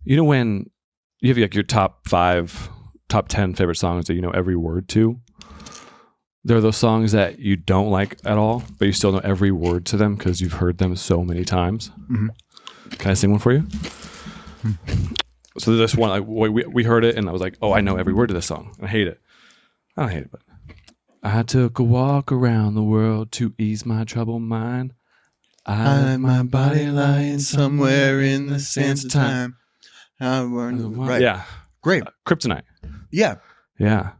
You know when you have like your top 5, top 10 favorite songs that you know every word to? There are those songs that you don't like at all, but you still know every word to them because you've heard them so many times. Mm-hmm. Can I sing one for you? Mm-hmm. So this one, like, we heard it, and I was like, "Oh, I know every word to this song." I hate it. I don't hate it, but I took a walk around the world to ease my troubled mind. I left my body lying somewhere in the sands of time. Right. Yeah. Great. Kryptonite. Yeah. Yeah.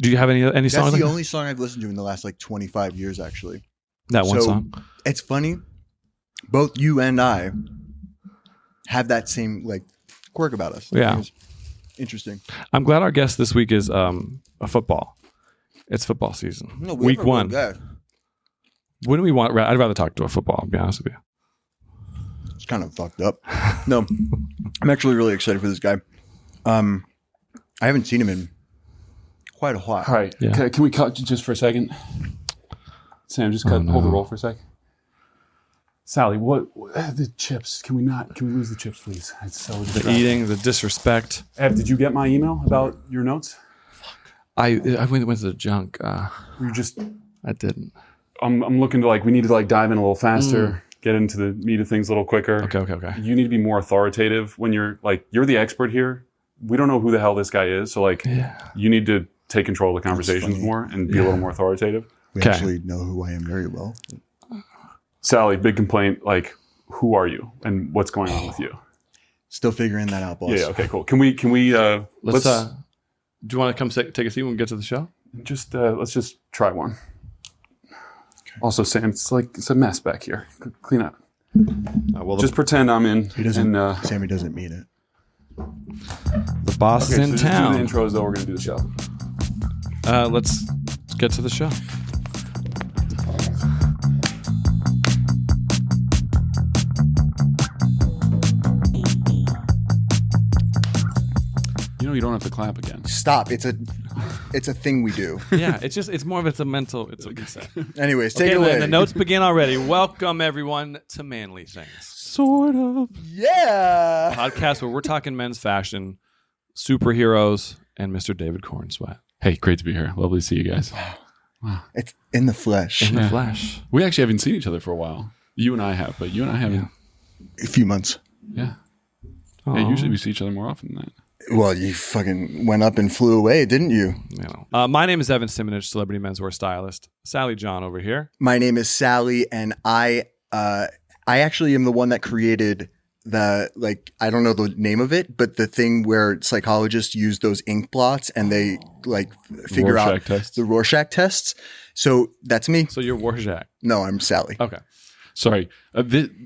Do you have any songs? That's the like only song I've listened to in the last like 25 years, actually. That one song? It's funny. Both you and I have that same like quirk about us. Yeah. It's interesting. I'm glad our guest this week is a football. It's football season. No, week 1. Wouldn't we want? I'd rather talk to a football, I'll be honest with you. It's kind of fucked up. No, I'm actually really excited for this guy. I haven't seen him in quite a while. All right. Yeah. Can we cut just for a second? Sam, just hold the roll for a sec. Sally, what the chips? Can we lose the chips, please? It's so the eating, the disrespect. Ev, did you get my email about your notes? I went to the junk. You just I didn't. I'm looking to we need to dive in a little faster, get into the meat of things a little quicker. Okay. You need to be more authoritative when you're you're the expert here. We don't know who the hell this guy is, so you need to take control of the conversations more and be a little more authoritative. We actually know who I am very well. Sally, big complaint. Who are you and what's going on with you? Still figuring that out, boss. Yeah. Okay. Cool. Can we? Let's. Do you want to come take a seat when we get to the show? Let's just try one. Okay. Also, Sam, it's a mess back here. Clean up. Just pretend I'm in. He doesn't. Sammy doesn't mean it. The boss is in so town. Just do the intros, though. We're gonna do the show. Let's get to the show. You don't have to clap again. Stop. It's a thing we do. Yeah, it's more of a mental. It's a reset. Anyways, take it away. The notes begin already. Welcome everyone to Manly Things. Sort of. Yeah. Podcast where we're talking men's fashion, superheroes, and Mr. David Corenswet. Hey, great to be here. Lovely to see you guys. Wow. It's in the flesh. In the flesh. We actually haven't seen each other for a while. You and I have, but you and I haven't. A few months. Yeah. Yeah, usually we see each other more often than that. Well, you fucking went up and flew away, didn't you? My name is Evan Simonich, celebrity menswear stylist. Sally John over here. My name is Sally, and I actually am the one that created the I don't know the name of it, but the thing where psychologists use those ink blots and they figure Rorschach out tests. The Rorschach tests. So that's me. So you're Rorschach. No, I'm Sally. Okay. Sorry.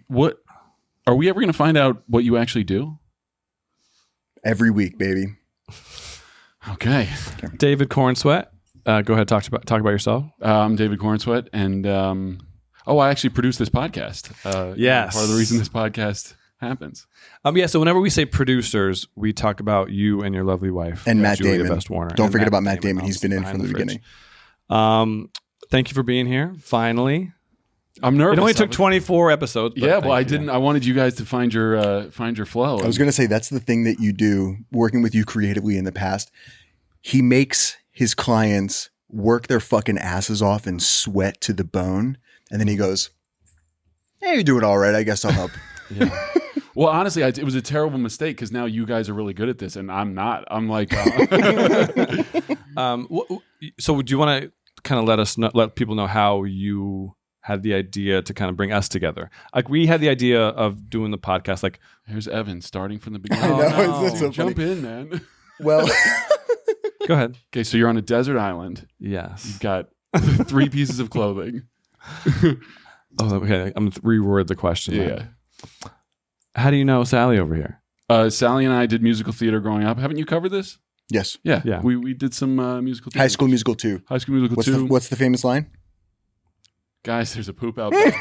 What are we ever going to find out what you actually do? Every week, baby. Okay. David Corenswet. Go ahead, talk about yourself. I'm David Corenswet, and I actually produce this podcast. Yes. Part of the reason this podcast happens. So whenever we say producers, we talk about you and your lovely wife. And Matt Julia Damon. Best Warner. Don't forget about Matt Damon. He's been in from the beginning. Thank you for being here. Finally. I'm nervous. It only took 24 episodes. I didn't. I wanted you guys to find your flow. I was going to say that's the thing that you do working with you creatively in the past. He makes his clients work their fucking asses off and sweat to the bone, and then he goes, "Hey, you're doing all right. I guess I'll help." Yeah. Well, honestly, it was a terrible mistake because now you guys are really good at this, and I'm not. I'm like, so do you want to kind of let people know how you had the idea to kind of bring us together? We had the idea of doing the podcast. Here's Evan starting from the beginning. That's so Jump funny. in, man. Well, go ahead. Okay, so you're on a desert island. Yes. You've got 3 pieces of clothing. Okay. I'm going to reword the question. Yeah. How do you know Sally over here? Sally and I did musical theater growing up. Haven't you covered this? yes. Yeah. We did some musical theater. High School Musical 2. High School Musical 2. What's the famous line? Guys, there's a poop out back.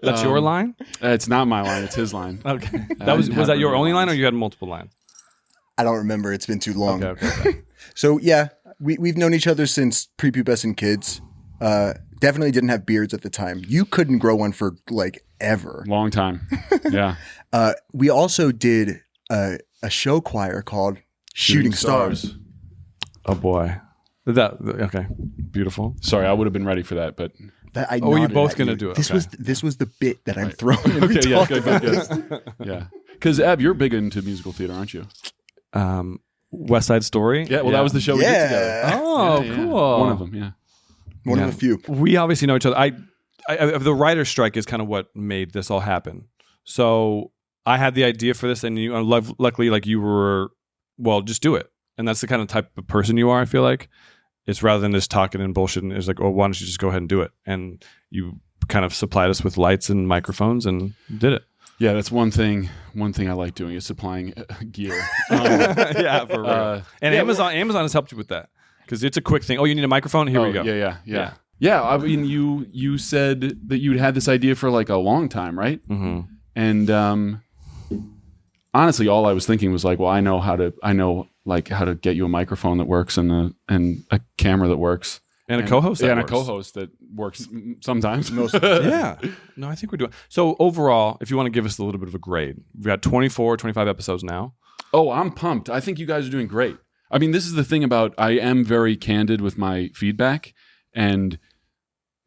That's your line? It's not my line. It's his line. Okay. Was that your only line or you had multiple lines? I don't remember. It's been too long. Okay. So yeah, we've known each other since prepubescent kids. Definitely didn't have beards at the time. You couldn't grow one for ever. Long time. Yeah. We also did a show choir called Shooting Stars. Oh boy. Okay. Beautiful. Sorry, I would have been ready for that, but I Oh, you're nodded both at going to you. do it. This Okay. was the bit that I'm throwing. when we okay, yeah, talk good, about good, this. good. Yeah, because Ab, you're big into musical theater, aren't you? West Side Story. Yeah, well, that was the show we did together. Yeah. Oh, Yeah, yeah. cool. One of them, yeah. One Yeah. of the few. We obviously know each other. The writer's strike is kind of what made this all happen. So I had the idea for this, and you, luckily, like you were, well, just do it. And that's the kind of type of person you are. I feel like it's rather than just talking and bullshit. It's like, oh, why don't you just go ahead and do it? And you kind of supplied us with lights and microphones and did it. Yeah, that's one thing. One thing I like doing is supplying gear. Yeah, for real. And yeah, Amazon has helped you with that because it's a quick thing. Oh, you need a microphone? Here we go. Yeah. I mean, you said that you'd had this idea for like a long time, right? Mm-hmm. And honestly, all I was thinking was like, well, I know how to get you a microphone that works and a camera that works. And a co-host. Yeah, that and a works. co-host that works sometimes. Yeah. No, I think we're doing. So overall, if you want to give us a little bit of a grade, we've got 24, 25 episodes now. Oh, I'm pumped. I think you guys are doing great. I mean, this is the thing about I am very candid with my feedback, and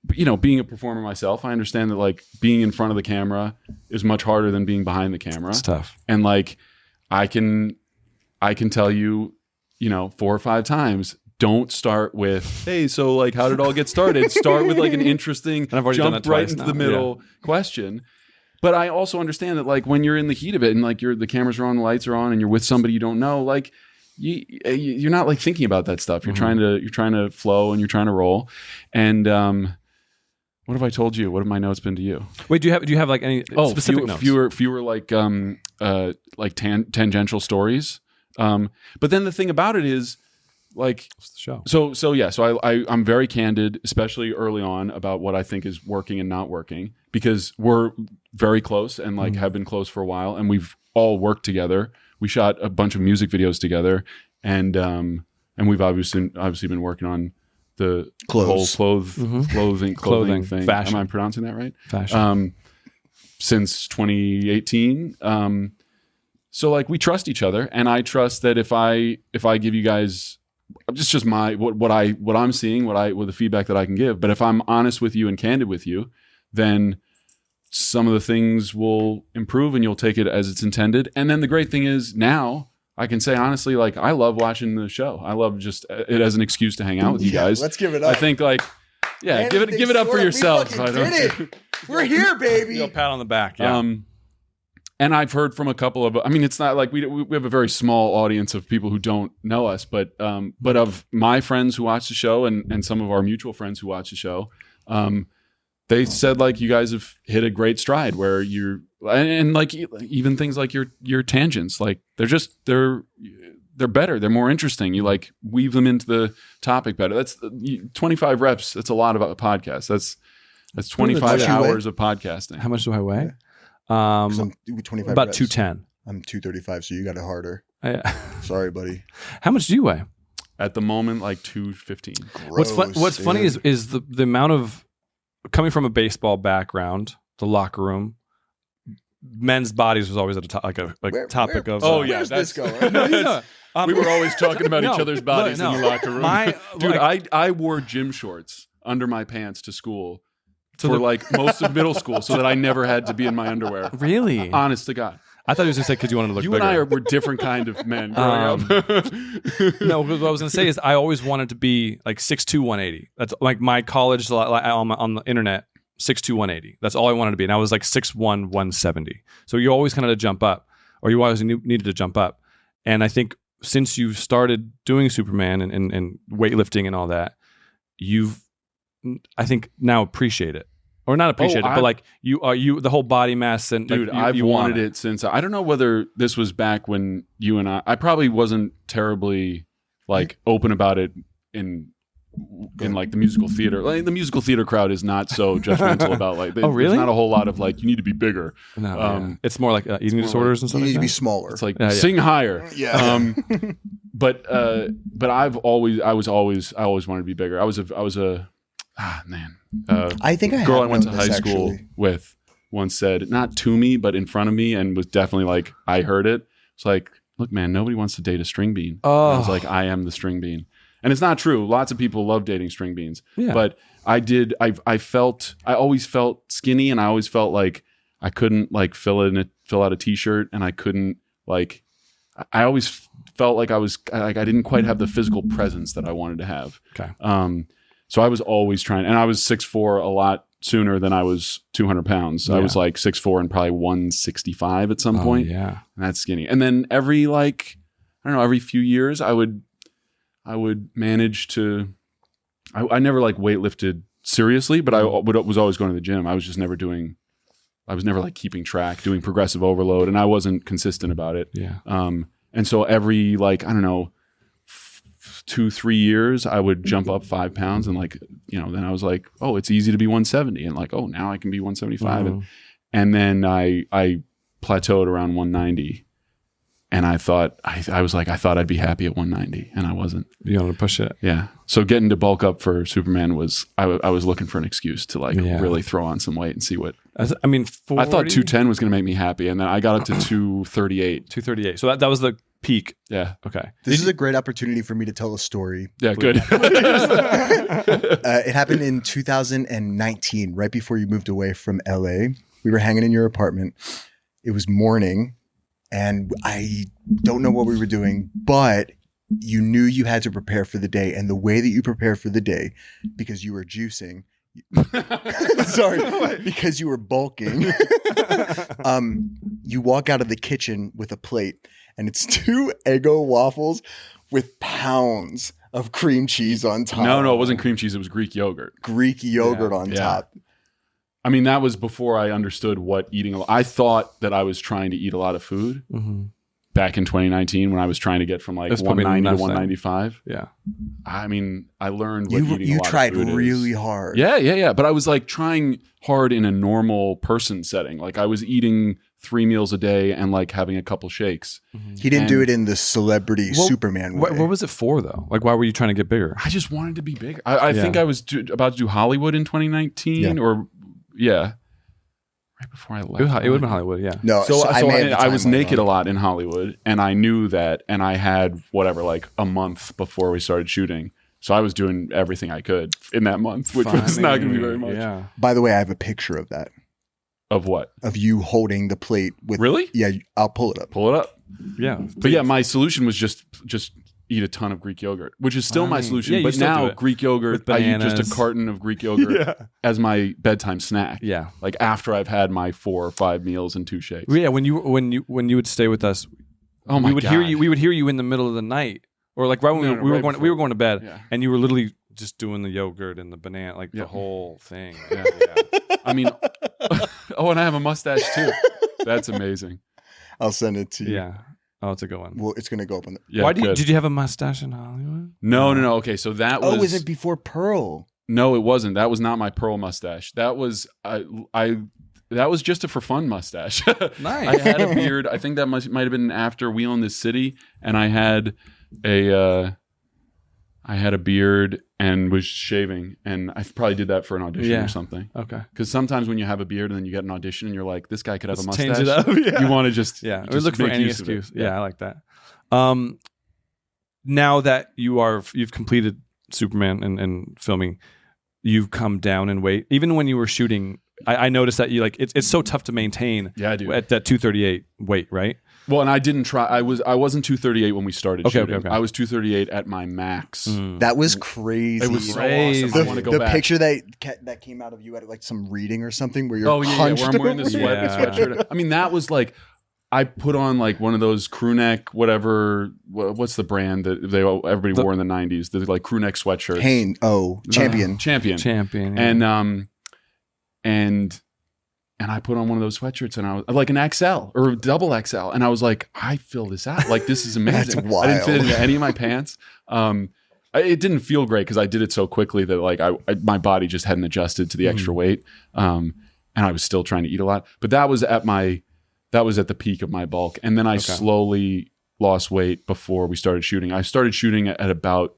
being a performer myself, I understand that like being in front of the camera is much harder than being behind the camera. It's tough. And like I can tell you, 4 or 5 times, don't start with, hey, so like how did it all get started? Start with like an interesting And I've already done jump that right twice into now. the middle question. But I also understand that like when you're in the heat of it and like the cameras are on, the lights are on, and you're with somebody you don't know, like you're not like thinking about that stuff. You're Mm-hmm. trying to flow and you're trying to roll. And what have I told you? What have my notes been to you? Wait, do you have like any specific notes? Fewer like tangential stories. But then the thing about it is like What's the show? So I'm very candid, especially early on, about what I think is working and not working, because we're very close and like have been close for a while, and we've all worked together. We shot a bunch of music videos together, and we've obviously been working on the Clothes. whole clothing thing. Fashion. Am I pronouncing that right? Fashion. Since 2018. So like we trust each other, and I trust that if I give you guys just my what I'm seeing, what the feedback that I can give, but if I'm honest with you and candid with you, then some of the things will improve and you'll take it as it's intended. And then the great thing is now I can say honestly, like I love watching the show. I love just it as an excuse to hang out with you guys. Let's give it up. I think like, yeah, give it up for yourselves. We fucking did it. We're here, baby. A pat on the back. Yeah. And I've heard from a couple of, I mean, it's not like we have a very small audience of people who don't know us, but of my friends who watch the show and some of our mutual friends who watch the show, they said like you guys have hit a great stride where you're, and like even things like your tangents, like they're better. They're more interesting. You like weave them into the topic better. That's 25 reps. That's a lot of a podcast. That's 25 hours of podcasting. How much do I weigh? 'Cause I'm 25 About reps. 210. I'm 235, so you got it harder. Sorry, buddy. How much do you weigh? At the moment, like 215. What's Gross, funny dude. is the amount of coming from a baseball background, the locker room, men's bodies was always at a topic of. Oh, yeah, Where's this that's- going? We were always talking about each No, other's bodies no. in the locker room. Dude, like- I wore gym shorts under my pants to school So for the- like most of middle school so that I never had to be in my underwear. Really? Honest to God. I thought he was going to say because you wanted to look You bigger. and I were different kind of men growing up. No, what I was going to say is I always wanted to be like 6'2", 180. That's like my college on the internet, 6'2", 180. That's all I wanted to be. And I was like 6'1", 170. So you always kind of had to jump up, or you always needed to jump up. And I think since you started doing Superman and weightlifting and all that, I think now appreciate it. Or not appreciate it, but like you the whole body mass and Dude, like, I've you wanted it since I don't know whether this was back when you and I probably wasn't terribly like open about it in like the musical theater. Like the musical theater crowd is not so judgmental about like Oh, really? there's not a whole lot of like you need to be bigger. No, Yeah. it's more like eating disorders and You stuff need like to be that. smaller. It's like Yeah. sing higher. Yeah. But I always wanted to be bigger. I was a man. I think I Girl I have went to known high this, school actually. with once said, not to me, but in front of me, and was definitely like, I heard it, It's like, look, man, nobody wants to date a string bean. Oh. I was like, I am the string bean. And it's not true. Lots of people love dating string beans. Yeah. But I always felt skinny, and I always felt like I couldn't like fill out a t-shirt, and I couldn't like, I always felt like I didn't quite have the physical presence that I wanted to have. Okay. So I was always trying, and I was 6'4" a lot sooner than I was 200 pounds. Yeah. I was like 6'4" and probably 165 at some point. Yeah. And that's skinny. And then every few years I would manage to, I never like weightlifted seriously, but I was always going to the gym. I was never like keeping track, doing progressive overload, and I wasn't consistent about it. Yeah. And so every 2-3 years I would jump up 5 pounds, and then I was like, oh, it's easy to be 170, and like, oh, now I can be 175. And then I plateaued around 190. And I thought I'd be happy at 190, and I wasn't. You wanted to push it? Yeah. So getting to bulk up for Superman was, I was looking for an excuse to really throw on some weight and see what. I thought 210 was going to make me happy, and then I got up to 238. 238. So that was the peak. Yeah. Okay. This is a great opportunity for me to tell a story. Yeah, good. It happened in 2019, right before you moved away from LA. We were hanging in your apartment. It was morning. And I don't know what we were doing, but you knew you had to prepare for the day. And the way that you prepare for the day, because you were juicing, because you were bulking, you walk out of the kitchen with a plate, and it's 2 Eggo waffles with pounds of cream cheese on top. No, it wasn't cream cheese. It was Greek yogurt. On top. I mean, that was before I understood what eating. I thought that I was trying to eat a lot of food back in 2019 when I was trying to get from like 190 to 195. Yeah. I mean, I learned what eating a lot of food is. You tried really hard. Yeah. But I was like trying hard in a normal person setting. Like I was eating 3 meals a day and like having a couple shakes. He didn't do it in the celebrity Superman way. What was it for though? Like, why were you trying to get bigger? I just wanted to be bigger. I think I was about to do Hollywood in 2019 or... Yeah, right before I left. It would have been Hollywood, yeah. No, so I was naked a lot in Hollywood, and I knew that, and I had like a month before we started shooting. So I was doing everything I could in that month, which was not going to be very much. Yeah. By the way, I have a picture of that. Of what? Of you holding the plate with. Really? Yeah, I'll pull it up. Pull it up. Yeah. But yeah, my solution was just eat a ton of Greek yogurt, which is still my solution. But now Greek yogurt, I eat just a carton of Greek yogurt as my bedtime snack. Yeah, like after I've had my 4 or 5 meals and 2 shakes. Yeah, when you would stay with us, we would hear you in the middle of the night, or like right when we were going to bed, and you were literally just doing the yogurt and the banana, like the whole thing. Yeah. I mean, and I have a mustache too. That's amazing. I'll send it to you. Yeah. Oh, it's a good one. Well, it's going to go up on the... Yeah, why did you have a mustache in Hollywood? No. Okay, so that was... Oh, was it before Pearl? No, it wasn't. That was not my Pearl mustache. That was... that was just a for fun mustache. Nice. I had a beard. I think that might have been after We Own This City, and I had a beard and was shaving, and I probably did that for an audition or something. Okay. Because sometimes when you have a beard and then you get an audition and you're like, this guy could have a mustache. Change it up. Yeah. You want to just look for any excuse. Yeah, I like that. Now that you've completed Superman and filming, you've come down in weight. Even when you were shooting, I noticed that you it's so tough to maintain. Yeah, I do. At that 238 weight, right? Well, and I didn't try. I wasn't 238 when we started shooting. Okay. I was 238 at my max. That was crazy. It was so awesome. I want to go back. The picture that came out of you at like some reading or something where you're where I'm wearing the sweatshirt. I mean, that was like, I put on like one of those crew neck, whatever. What's the brand that everybody wore in the 90s? The like crew neck sweatshirts. Champion. Champion. And I put on one of those sweatshirts, and I was like an XL or double XL, and I was like, I fill this out. Like, this is amazing. That's wild. I didn't fit into any of my pants. It didn't feel great because I did it so quickly that like my body just hadn't adjusted to the extra weight, and I was still trying to eat a lot. But that was at the peak of my bulk, and then I slowly lost weight before we started shooting. I started shooting at about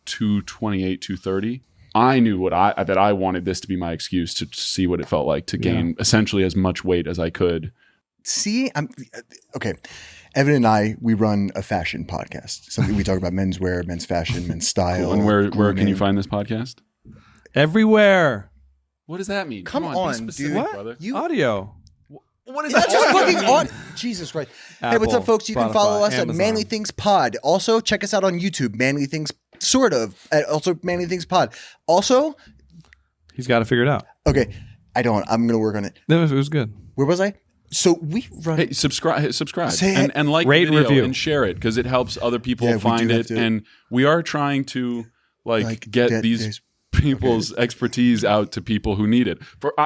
228, 230. I knew that I wanted this to be my excuse to see what it felt like to gain essentially as much weight as I could. See, okay. Evan and I, we run a fashion podcast. Something we talk about menswear, men's fashion, men's style. Cool. And where can you grooming. find this podcast? Everywhere. What does that mean? Come be on, specific, dude. What? brother. Audio. What is That's that? just fucking on. Jesus Christ. Hey, what's up, Apple, folks? You can follow Spotify, us at Amazon. Manly Things Pod. Also, check us out on YouTube, Manly Things, sort of. Also, Manly Things Pod. Also, He's got to figure it out. okay, I'm going to work on it. It was good. Where was I? So we run. Hey, subscribe, Say it. and like Rate the and video review. and share it because it helps other people Yeah, we find do have it. to- And we are trying to get these people's expertise out to people who need it.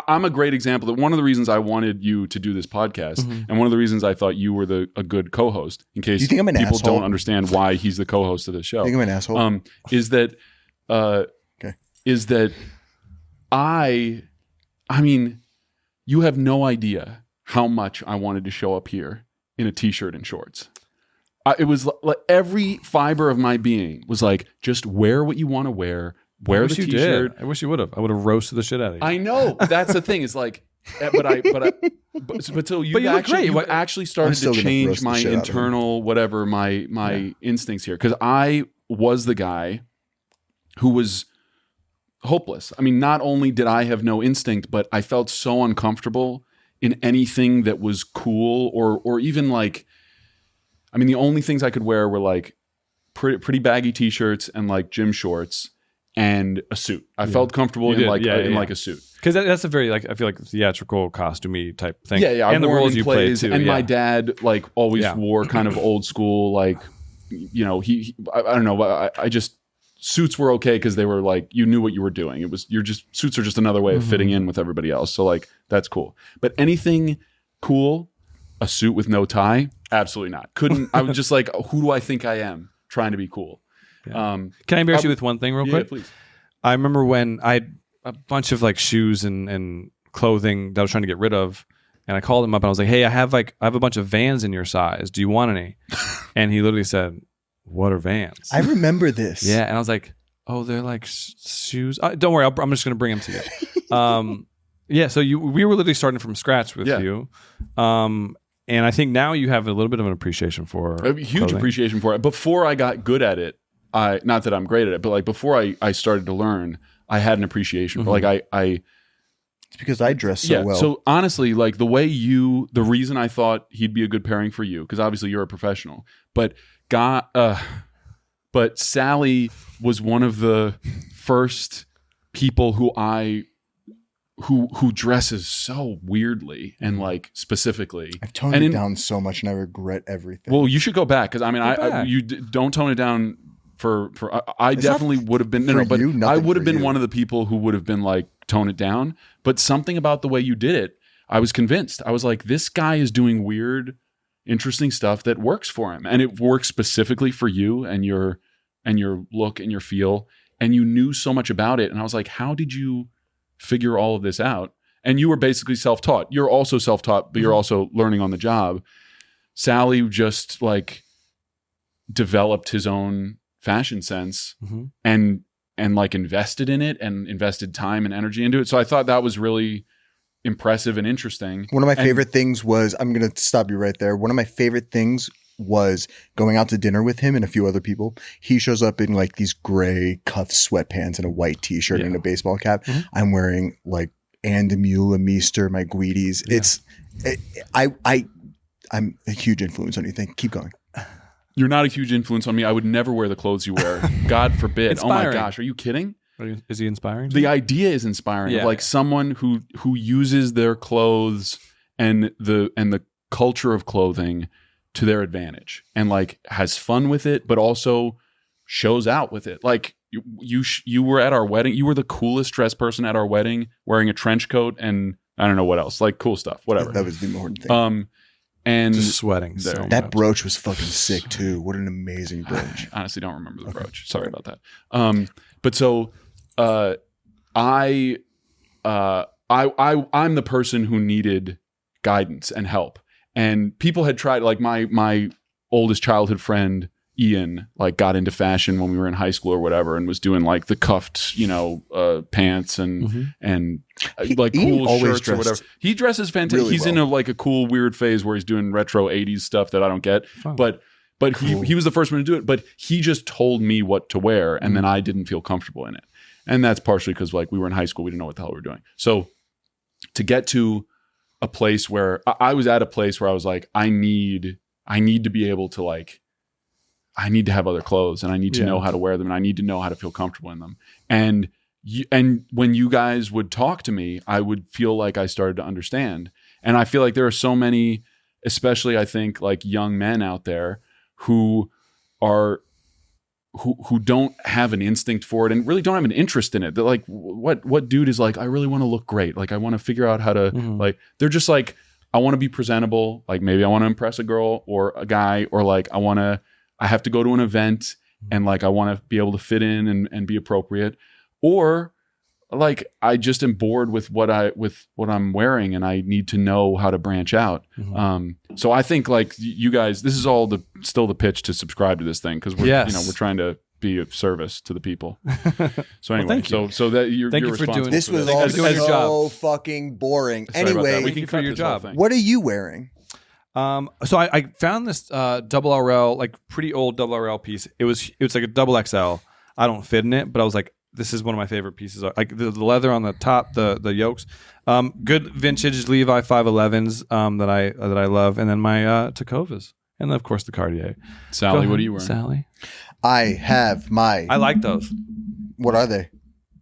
I'm a great example that one of the reasons I wanted you to do this podcast, and one of the reasons I thought you were a good co-host, in case You think I'm an people asshole? don't understand why he's the co-host of this show. I think I'm an asshole. Is that I mean, you have no idea how much I wanted to show up here in a t-shirt and shorts. It was like every fiber of my being was like, just wear what you want to wear. Wear the t-shirt. I wish you would have. I would have roasted the shit out of you. I know. That's the thing. It's like, but so you've actually started still to gonna change roast the my shit out of him. internal whatever my instincts here, because I was the guy who was hopeless. I mean, not only did I have no instinct, but I felt so uncomfortable in anything that was cool or even like, I mean, the only things I could wear were like pretty baggy t-shirts and like gym shorts and a suit. I felt comfortable in like a suit. Because that's a very, like, I feel like theatrical, costumey type thing. Yeah. And the roles you play plays, too. and yeah. my dad like always wore kind of old school, like, you know, I don't know. I just, suits were okay because they were like, you knew what you were doing. It was, suits are just another way of fitting in with everybody else. So like, that's cool. But anything cool, a suit with no tie, absolutely not. Couldn't, I was just like, who do I think I am trying to be cool? Yeah. Can I embarrass you with one thing real quick? Yeah, please. I remember when I had a bunch of like shoes and clothing that I was trying to get rid of, and I called him up and I was like, "Hey, I have a bunch of Vans in your size. Do you want any?" And he literally said, "What are Vans?" I remember this. Yeah, and I was like, "Oh, they're like shoes. Don't worry, I'm just going to bring them to you." Yeah, so we were literally starting from scratch with you. And I think now you have a little bit of an appreciation for a huge clothing. appreciation for it. Before I got good at it, not that I'm great at it, but like before I started to learn, I had an appreciation for like It's because I dress so well. So honestly, like the reason I thought he'd be a good pairing for you, because obviously you're a professional, but Sally was one of the first people who dresses so weirdly and like specifically. I've toned it down so much and I regret everything. Well, you should go back because I mean, you don't tone it down for. I definitely would have been but I would have been one of the people who would have been like tone it down. But something about the way you did it, I was convinced. I was like, this guy is doing weird, interesting stuff that works for him, and it works specifically for you and your look and your feel. And you knew so much about it, and I was like, how did you figure all of this out? And you were basically self-taught. You're also self-taught, but you're also learning on the job. Sally just like developed his own fashion sense and like invested in it and invested time and energy into it. So I thought that was really impressive and interesting. One of my favorite things was, I'm going to stop you right there. One of my favorite things was going out to dinner with him and a few other people. He shows up in like these gray cuff sweatpants and a white t-shirt and a baseball cap. I'm wearing like Andemula Meester, my Guides. I'm a huge influence on you. Keep going. You're not a huge influence on me. I would never wear the clothes you wear. God forbid. Inspiring. Oh my gosh. Are you kidding? Is he inspiring? The idea is inspiring. Yeah. Of like someone who uses their clothes and the culture of clothing to their advantage and like has fun with it, but also shows out with it. Like you were at our wedding. You were the coolest dressed person at our wedding, wearing a trench coat and I don't know what else, like cool stuff, whatever. That was the important thing. And just sweating. So that much. brooch was fucking sick too. What an amazing brooch. I honestly don't remember the brooch. Sorry about that. But so I'm the person who needed guidance and help. And people had tried, like my oldest childhood friend Ian like got into fashion when we were in high school or whatever, and was doing like the cuffed, pants and like Ian cool always shirts or whatever. dressed He dresses fantastic. really He's in well. a cool weird phase where he's doing retro 80s stuff that I don't get. Fun. But he was the first one to do it. But he just told me what to wear, and then I didn't feel comfortable in it. And that's partially because like we were in high school, we didn't know what the hell we were doing. So to get to a place where I was at a place where I was like, I need to be able to like, I need to have other clothes, and I need to know how to wear them, and I need to know how to feel comfortable in them. And when you guys would talk to me, I would feel like I started to understand. And I feel like there are so many, especially I think like young men out there who don't have an instinct for it and really don't have an interest in it. They're like, what dude is like, I really want to look great. Like I want to figure out how to like, they're just like, I want to be presentable. Like maybe I want to impress a girl or a guy, or like I have to go to an event and like, I want to be able to fit in and be appropriate, or like, I just am bored with what I'm wearing and I need to know how to branch out. So I think like you guys, this is all still the pitch to subscribe to this thing. Cause we're trying to be of service to the people. So anyway, thank you. so that you're Thank you for responsible doing This for was this. all As doing your so job. fucking boring. Sorry about that. Anyway, We can for cut your this whole job. thing. what are you wearing? So I found this double RL, like pretty old double RL piece. It was like a double XL. I don't fit in it, but I was like, this is one of my favorite pieces. Like the leather on the top, the yokes. Good vintage Levi 511s that I love, and then my Tecovas, and then of course the Cartier. Sally, what are you wearing? Sally? I have my. I like those. What are they?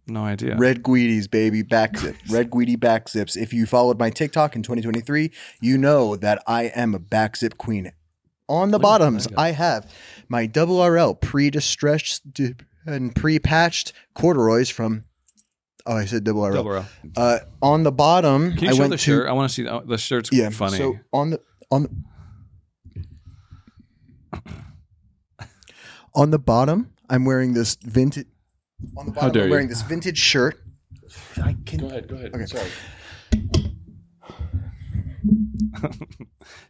No idea. Red Guides, baby, back zip. Red Guidi back zips. If you followed my TikTok in 2023, you know that I am a back zip queen. On the bottoms, I have my double RL pre-distressed and pre-patched corduroys from. Oh, I said double RL. Double RL. On the bottom, Can you I show went the to shirt? I want to see the shirt's funny. So on the bottom, I'm wearing this vintage. On the bottom, dare I'm you. wearing this vintage shirt. I can. Go ahead. Okay. Sorry.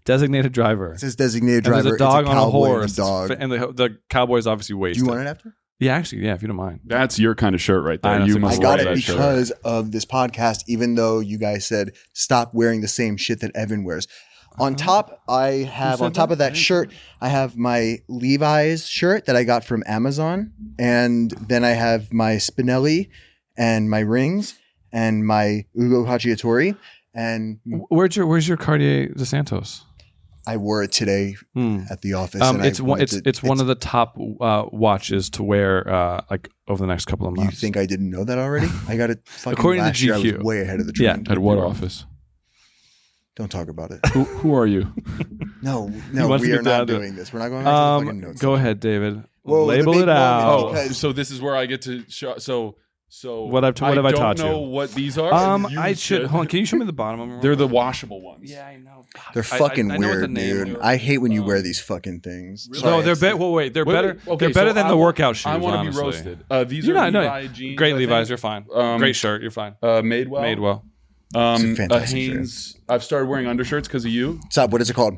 Designated driver. It says designated And driver. there's a dog it's on a cowboy and horse. dog. And the cowboy's obviously Do wasted. you want it after? Yeah, actually, yeah, if you don't mind. That's your kind of shirt right there. I know, You it's must I I got love it that shirt. because of this podcast, even though you guys said stop wearing the same shit that Evan wears. On top, I have, on top of that shirt, I have my Levi's shirt that I got from Amazon. And then I have my Spinelli and my rings and my Ugo Cacciatore. And Where's your Cartier de Santos? I wore it today at the office. And It's one of the top watches to wear like over the next couple of You months. think I didn't know that already? I got it fucking According to last year. I was GQ. way ahead of the Yeah. trend. At what office? Don't talk about it. Who are you? No, wants to we get are down not to it. doing this. We're not going back to the fucking notes. Go ahead, David. Whoa, the Label big it out. moment. Oh, Because- so this is where I get to show. So What have I taught you? I don't know what these are. You I should. Hold on. Can you show me the bottom of them? They're the washable ones. Yeah, I know. God, They're fucking I know what the weird, name dude. is. I hate when you wear these fucking things. Really? Sorry, No, they're it's- better. Well, wait, they're better. Okay, They're better so than I the wa- workout shoes. I want to be honestly. roasted. These You're are not. Levi No, jeans. great I Levi's. think. You're fine. Um, Great shirt. You're fine. Made well. Made well. It's a A fantastic Hanes. I've started wearing undershirts because of you. Stop. What is it called?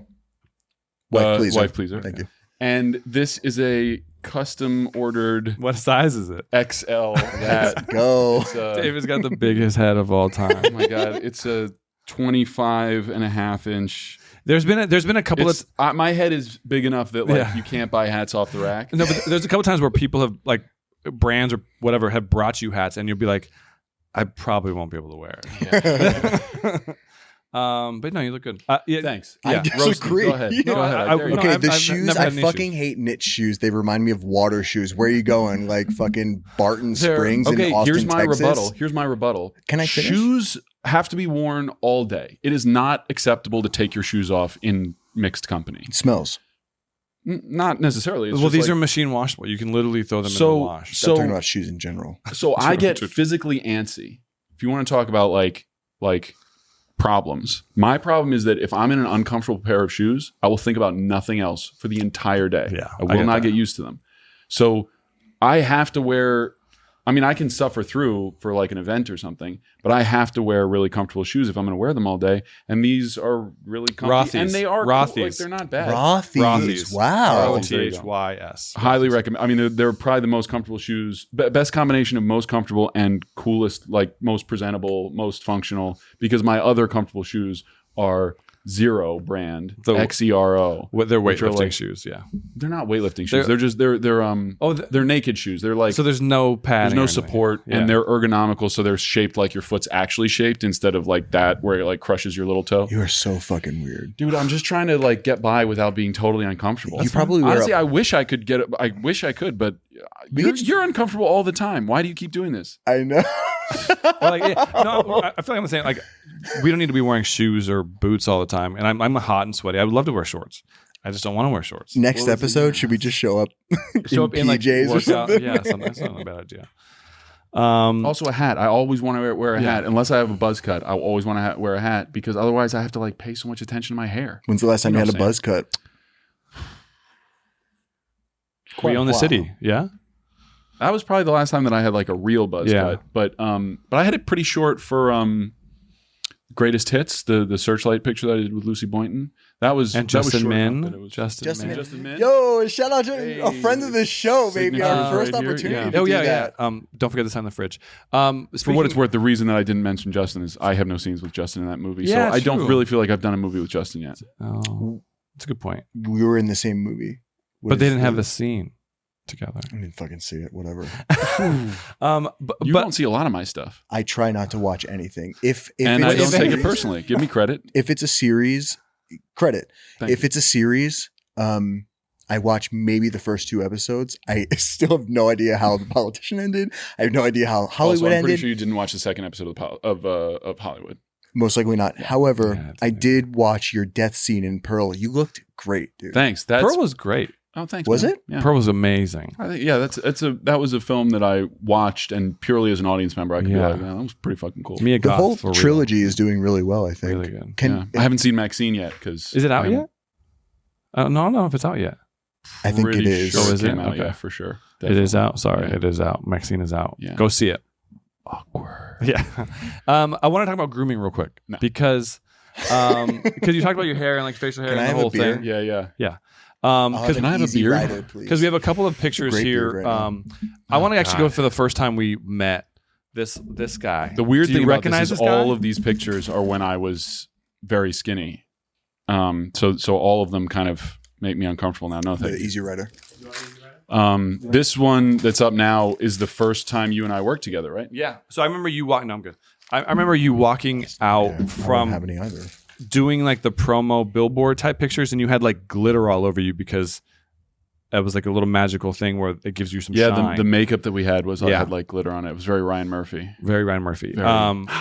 Wife pleaser. Wife pleaser. Thank you. And this is a custom ordered What size is it? XL hat. Go. It's, David's got the biggest head of all time. oh my god, it's a 25.5-inch. There's been a couple of. My head is big enough that Yeah. you can't buy hats off the rack. No, but there's a couple times where people have like brands or whatever have brought you hats, and you'll be like, I probably won't be able to wear it. But no, you look good. Yeah, Thanks. I Yeah, disagree. Go ahead. No, Go ahead. I- I dare you. no, Okay, I've- the I've shoes. never I had any fucking issues. hate knit shoes. They remind me of water shoes. Where are you going? Like fucking Barton Springs in Okay, Austin, here's my Texas? rebuttal. Here's my rebuttal. Can I finish? Shoes have to be worn all day. It is not acceptable to take your shoes off in mixed company. It smells. Not necessarily. It's well, just these like- are machine washable. You can literally throw them in the so wash. I'm so talking about shoes in general. so I get physically antsy. If you want to talk about like problems, my problem is that if I'm in an uncomfortable pair of shoes, I will think about nothing else for the entire day. Yeah, I I will get not that. get used to them. So I have to wear I mean, I can suffer through for like an event or something, but I have to wear really comfortable shoes if I'm going to wear them all day. And these are really comfy. Rothy's. And they are Rothy's. cool. Like, they're not bad. Rothy's. Wow. ROTHYS. Highly recommend. I mean, they're probably the most comfortable shoes. Best combination of most comfortable and coolest, like most presentable, most functional. Because my other comfortable shoes are Zero brand, XERO. They're which are weightlifting like- shoes. Yeah. They're not weightlifting shoes. They're naked shoes. They're like So there's no padding. there's no support, Yeah. and they're ergonomical, so they're shaped like your foot's actually shaped instead of like that where it like crushes your little toe. You are so fucking weird. Dude, I'm just trying to like get by without being totally uncomfortable. You probably wear honestly, I wish I could get it. I wish I could, but you're uncomfortable all the time. Why do you keep doing this? I know. Well, like, no, I feel like I'm saying like we don't need to be wearing shoes or boots all the time. And I'm hot and sweaty. I would love to wear shorts. I just don't want to wear shorts. Next episode, should we just show up in like PJs or workout. something? Yeah, that's not a bad idea. Also, a hat. I always want to wear a hat. Unless I have a buzz cut, I always want to wear a hat because otherwise I have to like pay so much attention to my hair. When's the last time you had a what I'm buzz cut? We own the city. Yeah. That was probably the last time that I had like a real buzz Yeah. cut. But I had it pretty short for Greatest Hits, the Searchlight picture that I did with Lucy Boynton. That was And that was Justin short enough Min. that it was- Justin Min. Yo, shout out to Hey, a friend of the show, baby. Our signature first right here. opportunity Yeah. to Oh do yeah, that. yeah. Don't forget to sign the fridge. For what it's worth, the reason that I didn't mention Justin is I have no scenes with Justin in that movie. Yeah, so I don't true. really feel like I've done a movie with Justin yet. Oh, that's a good point. We were in the same movie. What But they is didn't have the scene together. I didn't fucking see it. Whatever. But You don't see a lot of my stuff. I try not to watch anything. If And I it's a don't take it series- personally. Give me credit. If it's a series, credit. Thank If it's a series, I watch maybe the first 2 episodes. I still have no idea how The Politician ended. I have no idea how Hollywood Also, I'm pretty ended. sure you didn't watch the second episode of Hollywood. Most likely not. However, Yeah, I did watch your death scene in Pearl. You looked great, dude. Thanks. That's Pearl was great. oh, thanks. Was man. it? Yeah. Pearl was amazing. I think that was a film that I watched, and purely as an audience member, I could be Yeah. like, yeah, that was pretty fucking cool. Mia The Goth, whole for real. trilogy is doing really well, I think. Really good. Can I haven't seen Maxine yet because Is it out yet? No, I don't know if it's out yet. I think it is. Sure Oh, is it? came out, Okay. yeah, for sure. It is Definitely. out. Sorry, Yeah. it is out. Maxine is out. Yeah. Go see it. Awkward. Yeah. I want to talk about grooming real quick No. because you talked about your hair and like facial hair Can I and the have a whole beer? thing. Yeah. I'll have Because an Can I have a easy beer? rider, please. because we have a couple of pictures Great here. beard right now. I want to actually go God. for the first time we met this guy. The weird Do you thing about recognize this is this guy? all of these pictures are when I was very skinny. So all of them kind of make me uncomfortable now. No, the thank you. easy rider. This one that's up now is the first time you and I worked together, right? Yeah. So I remember you walking. No, I'm good. I remember you walking out Yeah, I don't from have any either. doing like the promo billboard type pictures, and you had like glitter all over you because it was like a little magical thing where it gives you some Yeah, shine. the makeup that we had was I Yeah. had like glitter on it. It was very Ryan Murphy. Very Ryan Murphy. Very.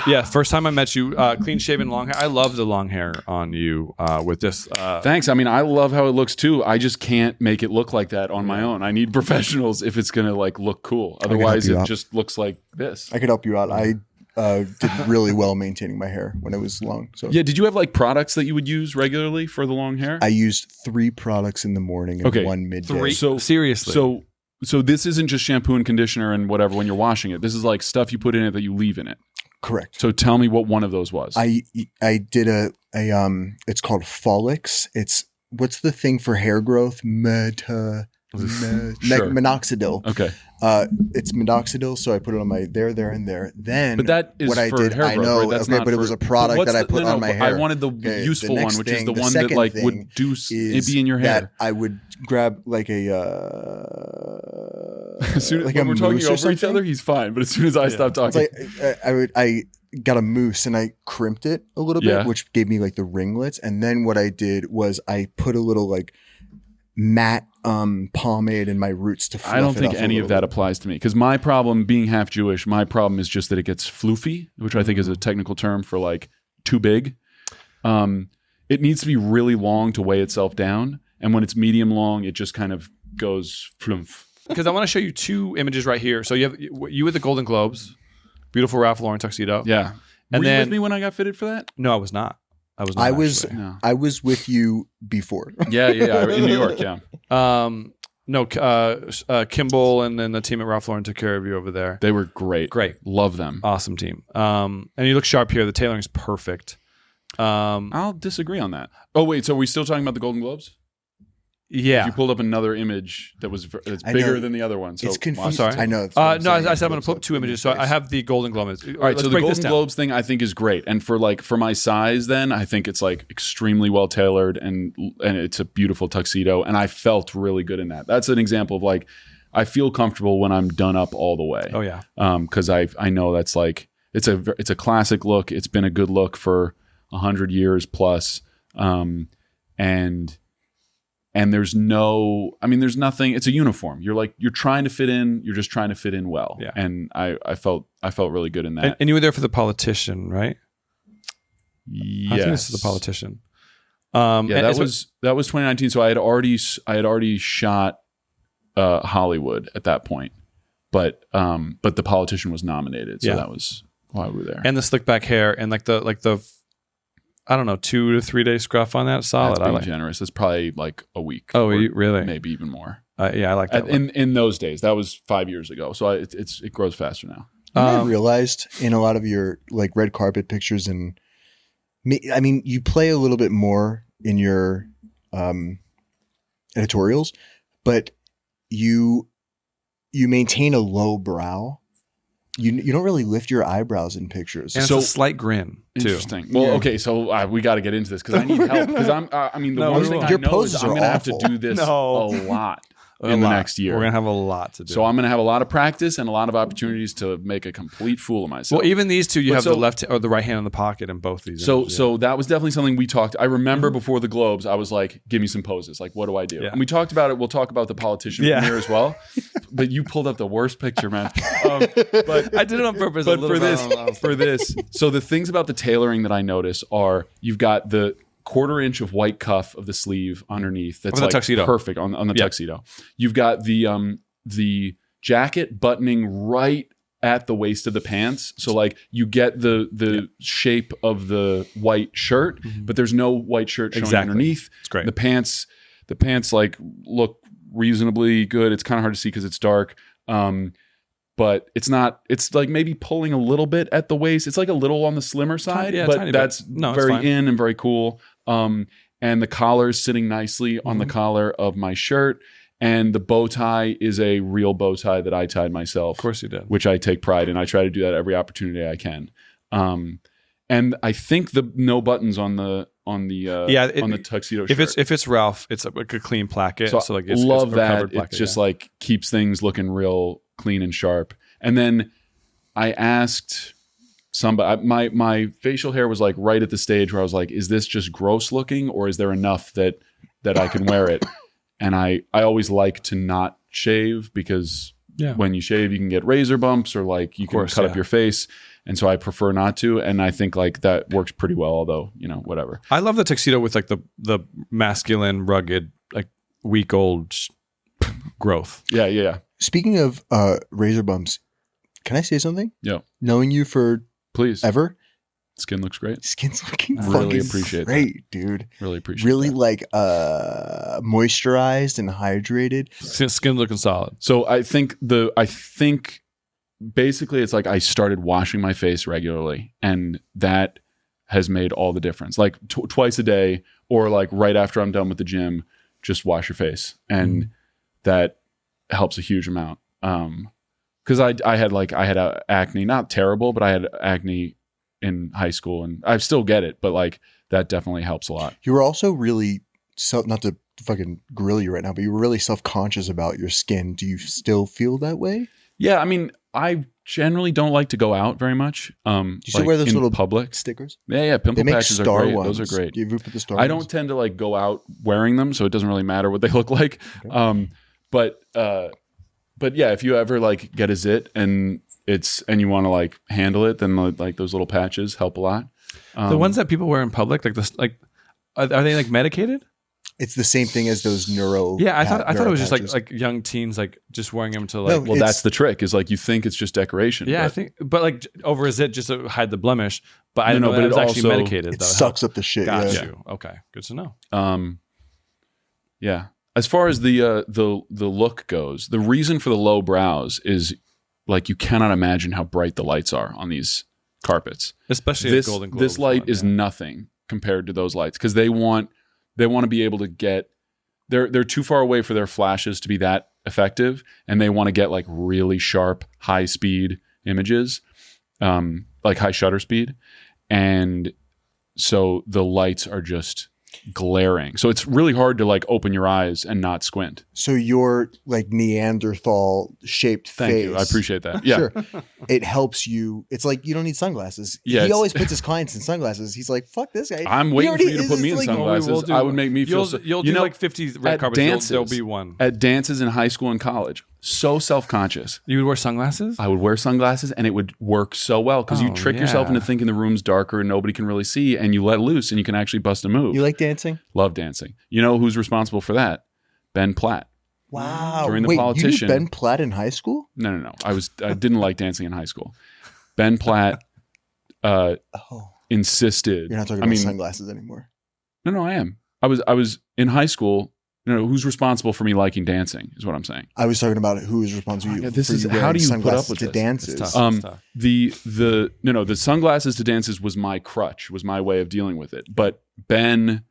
Yeah, first time I met you, clean shaven, long hair. I love the long hair on you with this. Thanks. I mean, I love how it looks too. I just can't make it look like that on my own. I need professionals if it's gonna like look cool. can help Otherwise, you it out. just looks like this. I could help you out. I did really well maintaining my hair when it was long. So Yeah. Did you have like products that you would use regularly for the long hair? I used 3 products in the morning and Okay. 1 midday. 3. So- Seriously. So this isn't just shampoo and conditioner and whatever when you're washing it. This is like stuff you put in it that you leave in it. Correct. So tell me what one of those was. I did a it's called Folix. It's what's the thing for hair growth? Sure. Minoxidil. Okay. It's minoxidil, so I put it on my there, and there. Then But that is what I for did. hair I growth, know, right? That's okay, not but it for- was a product What's that I the- put no, on my but hair. I wanted the Okay, useful the one, next which is thing- the the one that second like thing would do it is be in your that hair. I would grab like a As soon as like when a we're talking mousse or over each something. other, he's fine. But as soon as I stop It's talking, like I got a mousse and I crimped it a little bit, Yeah. which gave me like the ringlets. And then what I did was I put a little like matte pomade in my roots to fluff I don't it think up a any of little that bit. applies to me because my problem, being half Jewish, my problem is just that it gets floofy, which I think is a technical term for like too big. It needs to be really long to weigh itself down, and when it's medium long, it just kind of goes flumph. because I want to show you 2 images right here. So you have you with the Golden Globes, beautiful Ralph Lauren tuxedo. Yeah. And Were you then- with me when I got fitted for that? No, I was not. I was. Not I was actually. No. I was with you before. Yeah, in New York. Yeah. No, Kimball and then the team at Ralph Lauren took care of you over there. They were great. Great. Love them. Awesome team. And you look sharp here. The tailoring's perfect. I'll disagree on that. Oh, wait. So are we still talking about the Golden Globes? Yeah. You pulled up another image that's bigger than the other one. So, It's confusing. I'm sorry. I know. I said I'm going to put up 2 images. So I have the Golden Globes. All right, so the Golden Globes thing I think is great, and for my size, then I think it's like extremely well tailored, and it's a beautiful tuxedo, and I felt really good in that. That's an example of like I feel comfortable when I'm done up all the way. Oh yeah, because I know that's like it's a classic look. It's been a good look for 100 years plus, and there's nothing. It's a uniform. You're trying to fit in. You're just trying to fit in well. Yeah. And I felt really good in that. and you were there for the Politician, right? Yes. I think this is the Politician. That was 2019. So I had already shot Hollywood at that point, but the Politician was nominated, so that was why we were there. And the slick back hair and like the I don't know, 2 to 3 day scruff on that. Solid. That's being generous. It's probably like a week. Oh, really? Maybe even more. Yeah, I like that. In those days, that was 5 years ago. So it grows faster now. I realized in a lot of your like red carpet pictures, and I mean, you play a little bit more in your editorials, but you maintain a low brow. You don't really lift your eyebrows in pictures. And it's a slight grin too. Interesting. Well, okay, so we got to get into this because I need help. Because one thing I know is I'm going to have to do this a lot in the next year. We're going to have a lot to do. So I'm going to have a lot of practice and a lot of opportunities to make a complete fool of myself. Well, even these two, you have the left or the right hand in the pocket in both these. So that was definitely something we talked. I remember before the Globes, I was like, "Give me some poses. Like, what do I do?" Yeah. And we talked about it. We'll talk about the Politician from here as well. But you pulled up the worst picture, man. But I did it on purpose. But for this, so the things about the tailoring that I notice are you've got the 1/4 inch of white cuff of the sleeve underneath. That's like tuxedo. Perfect on the tuxedo. You've got the jacket buttoning right at the waist of the pants. So like you get the shape of the white shirt, but there's no white shirt showing underneath. It's great. The pants like look reasonably good. It's kind of hard to see because it's dark. But it's not. It's like maybe pulling a little bit at the waist. It's like a little on the slimmer side, but that's very in and very cool. And the collar is sitting nicely on the collar of my shirt, and the bow tie is a real bow tie that I tied myself. Of course you did, which I take pride in. I try to do that every opportunity I can. And I think the no buttons on the tuxedo shirt. If it's Ralph, it's like a clean placket. So like it's love it's that. Placket, it just like keeps things looking real clean and sharp. And then I asked somebody, my facial hair was like right at the stage where I was like, is this just gross looking, or is there enough that I can wear it? And I always like to not shave because when you shave, you can get razor bumps or like you can cut up your face. And so I prefer not to. And I think like that works pretty well, although, whatever. I love the tuxedo with like the masculine, rugged, like week old growth. Yeah. Speaking of razor bumps, can I say something? Yeah. Knowing you for ever, skin looks great. Skin's looking really fucking appreciate great, that. Dude. Really appreciate really that. Like moisturized and hydrated. Skin looking solid. So I think basically it's like I started washing my face regularly, and that has made all the difference. Like twice a day, or like right after I'm done with the gym, just wash your face, and that helps a huge amount. Because I had acne, not terrible, but I had acne in high school, and I still get it, but like that definitely helps a lot. You were also really not to fucking grill you right now, but you were really self-conscious about your skin. Do you still feel that way? Yeah, I mean, I generally don't like to go out very much. You still wear those little public stickers? Yeah. Pimple patches are great. Ones. Those are great. Do you ever put the star I ones? don't tend to like go out wearing them, so it doesn't really matter what they look like. Okay. But yeah, if you ever like get a zit and you want to like handle it, then like those little patches help a lot. The ones that people wear in public, like this, like are they like medicated? It's the same thing as those neuro. Yeah, I thought it was just like young teens like just wearing them to like. No, well, that's the trick. Is like you think it's just decoration. Yeah, but like over a zit just to hide the blemish. But I didn't know that it was actually medicated. It sucks up the shit. Got you. Okay, good to know. Yeah, As far as the look goes, the reason for the low brows is like you cannot imagine how bright the lights are on these carpets. Especially at Golden Globes. This light one, is nothing compared to those lights because they want to be able to get. They're too far away for their flashes to be that effective, and they want to get like really sharp, high speed images, like high shutter speed, and so the lights are just glaring. So it's really hard to like open your eyes and not squint. So your like Neanderthal shaped Thank face. you. I appreciate that. Yeah. Sure. It helps you. It's like you don't need sunglasses. Yeah, he always puts his clients in sunglasses. He's like, fuck this guy. I'm waiting for you to put me in like, sunglasses. I would make me feel you'll do like 50 red at carpets. dances, There'll be one. At dances in high school and college. So self-conscious. You would wear sunglasses? I would wear sunglasses and it would work so well because you trick yourself into thinking the room's darker and nobody can really see, and you let loose and you can actually bust a move. You like dancing? Love dancing. You know who's responsible for that? Ben Platt. Wow. During The Wait, Politician. you knew Ben Platt in high school? No. I didn't like dancing in high school. Ben Platt insisted. You're not talking about sunglasses anymore. No, I am. I was in high school. Who's responsible for me liking dancing is what I'm saying. I was talking about who is responsible for you how do you put up sunglasses with to this? dances. It's tough. The sunglasses to dances was my crutch, was my way of dealing with it. But Ben,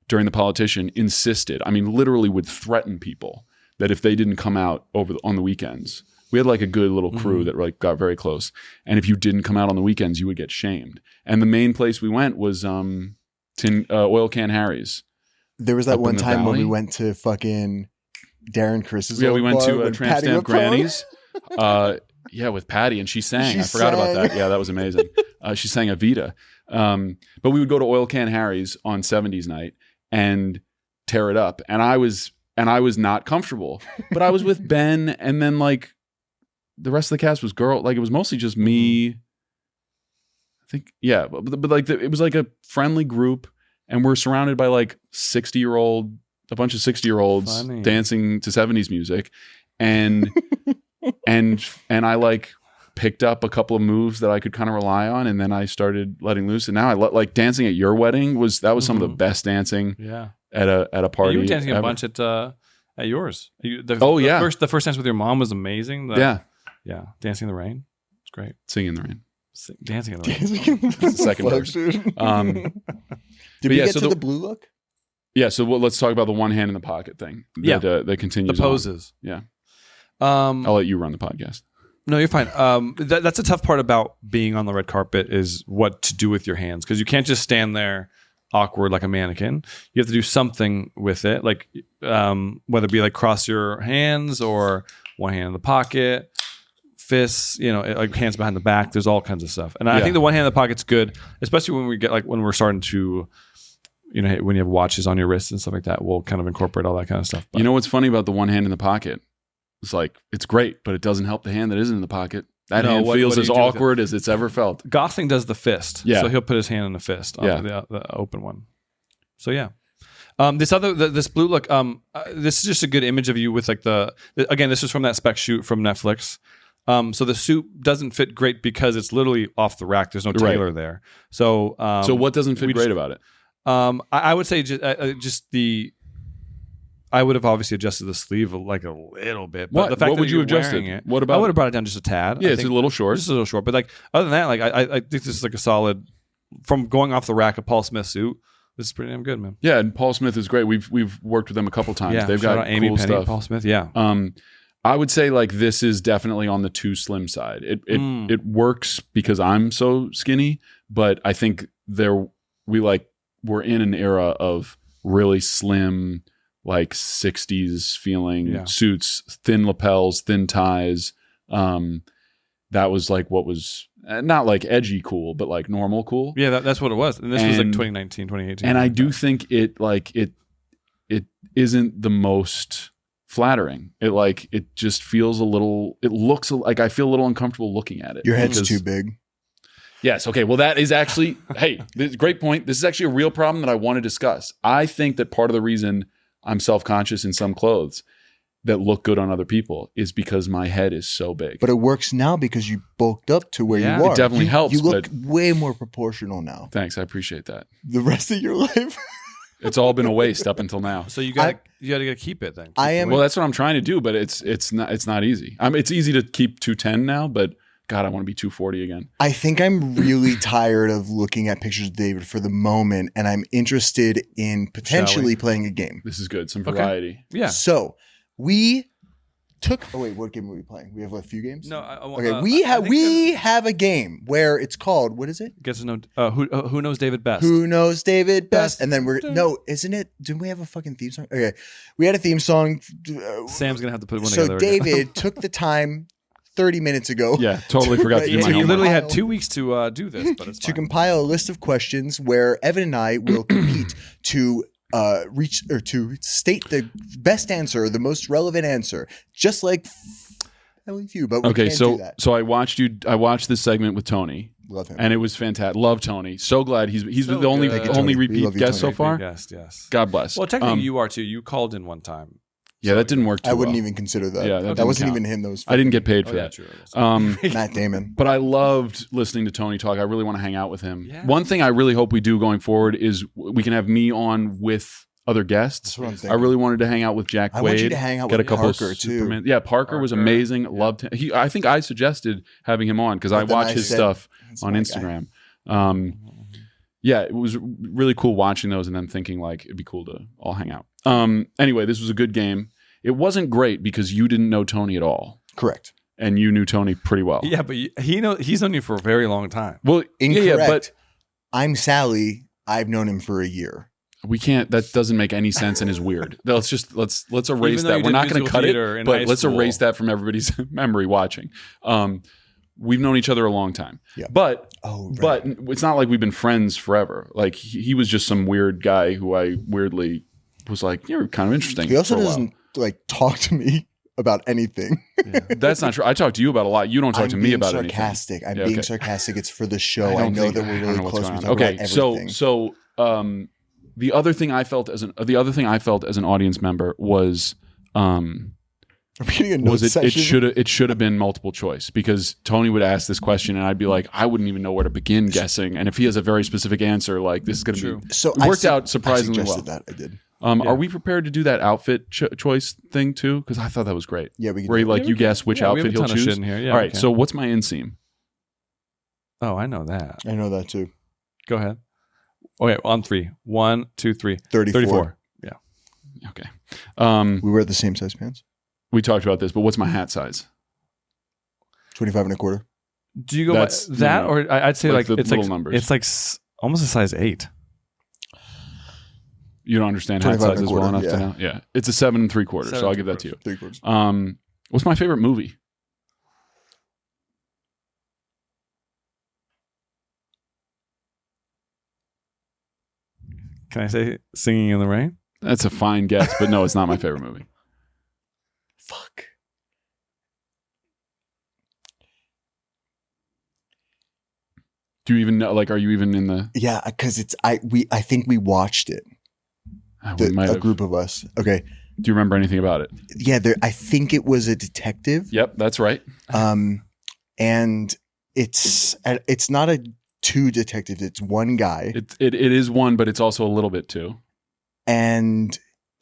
during The Politician, insisted. I mean, literally would threaten people that if they didn't come out on the weekends, we had like a good little crew that like got very close. And if you didn't come out on the weekends, you would get shamed. And the main place we went was Oil Can Harry's. There was that one time when valley. we went to fucking Darren Chris's. Yeah, old we went bar to when Tramp Patty Stamp Rapone- Granny's. Yeah, with Patty, and she sang. She I forgot about sang. that. Yeah, that was amazing. She sang Evita. But we would go to Oil Can Harry's on 70s night and tear it up. And I was not comfortable. But I was with Ben, and then like the rest of the cast was girl. Like it was mostly just me. I think, yeah. But like it was like a friendly group. And we're surrounded by like a bunch of 60-year-olds Funny. dancing to 70s music. And I like picked up a couple of moves that I could kind of rely on. And then I started letting loose. And now I like dancing at your wedding was some of the best dancing at a party. You were dancing ever. a bunch at yours. The first dance with your mom was amazing. Yeah. Dancing in the Rain. It's great. Singing in the Rain. Dancing in the Rain. That's the second verse. Did we get to the blue look? Yeah, so let's talk about the one hand in the pocket thing. That continues. The poses. On. Yeah. I'll let you run the podcast. No, you're fine. That's a tough part about being on the red carpet is what to do with your hands, because you can't just stand there awkward like a mannequin. You have to do something with it, like whether it be like cross your hands or one hand in the pocket, fists, like hands behind the back. There's all kinds of stuff, and I think the one hand in the pocket's good, especially when we get like when we're starting to. When you have watches on your wrists and stuff like that, we'll kind of incorporate all that kind of stuff. But, you know what's funny about the one hand in the pocket? It's like, it's great, but it doesn't help the hand that isn't in the pocket. That hand feels as awkward as it's ever felt. Gosling does the fist. Yeah. So he'll put his hand in the fist on the open one. So yeah. This blue look, this is just a good image of you with like again, this is from that spec shoot from Netflix. So the suit doesn't fit great because it's literally off the rack. There's no tailor there. So what doesn't fit great about it? I would say I would have obviously adjusted the sleeve like a little bit. But the fact what that would you have adjusted? It, what about? I would have brought it down just a tad. Yeah, it's a little short. Just a little short. But like other than that, like I think this is like a solid from going off the rack of Paul Smith suit. This is pretty damn good, man. Yeah, and Paul Smith is great. We've worked with them a couple times. Yeah, they've got Amy cool Penny, stuff. Paul Smith. Yeah. I would say like this is definitely on the too slim side. It works because I'm so skinny, but I think we're in an era of really slim, like 60s feeling suits, thin lapels, thin ties. That was like what was not like edgy cool, but like normal cool. Yeah, that's what it was. And this was like 2019, 2018. And I do think it isn't the most flattering. It just feels it looks like I feel a little uncomfortable looking at it. Your head's too big. Yes. Okay. Well, that is actually, great point. This is actually a real problem that I want to discuss. I think that part of the reason I'm self-conscious in some clothes that look good on other people is because my head is so big. But it works now because you bulked up to where you are. It definitely helps. You look way more proportional now. Thanks. I appreciate that. The rest of your life. It's all been a waste up until now. So you got to keep it then. I am- Well, that's what I'm trying to do, but it's not easy. It's easy to keep 210 now, but God, I want to be 240 again. I think I'm really tired of looking at pictures of David for the moment, and I'm interested in potentially playing a game. This is good. Some variety. Yeah. So we took. Oh wait, what game are we playing? We have a few games. No. Okay, we have a game where it's called, what is it? Guess to know who knows David best. Who knows David best? Best. And then isn't it? Didn't we have a fucking theme song? Okay, we had a theme song. Sam's gonna have to put one So together. again. David took the time 30 minutes ago. Yeah, totally forgot to do Yeah, my You homework. literally had 2 weeks to do this, but it's to fine. compile a list of questions where Evan and I will compete to reach or to state the best answer, the most relevant answer, just like you. But we Okay, can't do that. so I watched this segment with Tony, Love him. and it was fantastic. Love Tony. So glad he's So the only good. Thank you, Tony. only We repeat love you, guest so Tony. far. Guest, yes. God bless. Well, technically, you are too. You called in one time. Yeah, that didn't work too I wouldn't well. even consider that. Yeah, that didn't wasn't count. even him. That was I didn't get paid for Oh, yeah, that. true. Matt Damon. But I loved listening to Tony talk. I really want to hang out with him. Yeah. One thing I really hope we do going forward is we can have me on with other guests. That's what I'm thinking. I really wanted to hang out with Jack I Quaid. want you to hang out Get with a couple Parker, of too. Superman. Yeah, Parker was Parker. amazing. Yeah. Loved him. I think I suggested having him on because I But then watch I his said, stuff "That's on my guy." Instagram. Yeah, it was really cool watching those and then thinking like it'd be cool to all hang out. Anyway, this was a good game. It wasn't great because you didn't know Tony at all, Correct. and you knew Tony pretty well. Yeah, but he's known you for a very long time. Well, Incorrect. yeah, but I'm Sally. I've known him for a year. we can't. That doesn't make any sense and is weird. Let's erase Even though that. you We're did not going to musical cut it, theater in but high let's school. erase that from everybody's memory watching. We've known each other a long time, Yeah. but Oh, right. but it's not like we've been friends forever. Like he was just some weird guy who I weirdly was like, you're kind of interesting. He also for a while. doesn't like talk to me about anything. That's not true. I talk to you about a lot. You don't talk I'm to me being about sarcastic. anything. I'm Yeah, being okay. sarcastic. It's for the show. I, don't know think- that we're I don't really know what's close. going We on. talk Okay, about so everything. the other thing I felt as an audience member was Are we getting a note it session? it should have been multiple choice because Tony would ask this question and I'd be like, I wouldn't even know where to begin guessing. And if he has a very specific answer, like this is going to be So it worked out surprisingly I well. suggested that. I did. Are we prepared to do that outfit choice thing too? Because I thought that was great. Yeah, we can. Where do you it. guess which we have outfit a he'll ton of choose. shit in here. Yeah, All we right. can. So what's my inseam? Oh, I know that. I know that too. Go ahead. Okay, on 3. 1, 2, 3. 34. Yeah. Okay. We wear the same size pants. We talked about this, but what's my hat size? 25 and a quarter. Do you go That's- by that, no. or I'd say Like like the it's little like numbers. it's like almost a size 8. You don't understand hat 25 and a sizes well quarter, enough to know. Yeah, it's a 7 3/4. So 7 I'll give that to you. 3/4. What's my favorite movie? Can I say Singing in the Rain? That's a fine guess, but no, it's not my favorite movie. Fuck. Do you even know? Like, are you even in the? Yeah, because I think we watched it. We might A have. group of us. Okay. Do you remember anything about it? Yeah, I think it was a detective. Yep, that's right. And it's not a two detectives. It's one guy. It is one, but it's also a little bit two. And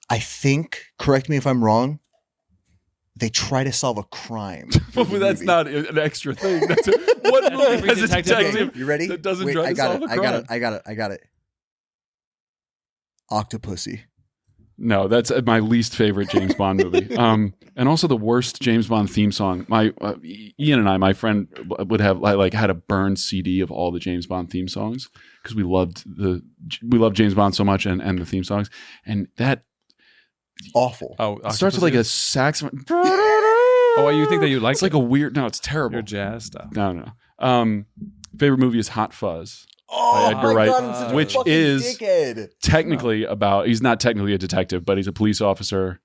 I think, correct me if I'm wrong, they try to solve a crime. But that's not an extra thing. That's what movie Every has a detective detective? Okay, you ready? that doesn't Wait, try to I got solve it. a I got crime. it. I got it. Octopussy. No, that's my least favorite James Bond movie. And also the worst James Bond theme song. My Ian and I, my friend, would have like had a burned CD of all the James Bond theme songs because we loved James Bond so much and the theme songs. And that Awful. Oh, it starts with like a Octopussy? saxophone. Oh, you think that you like It's like a weird. No, it's terrible. your jazz stuff? No. Favorite movie is Hot Fuzz. Oh Edgar my Wright, God, I'm such a which fucking is dickhead. Technically about. He's not technically a detective, but he's a police officer.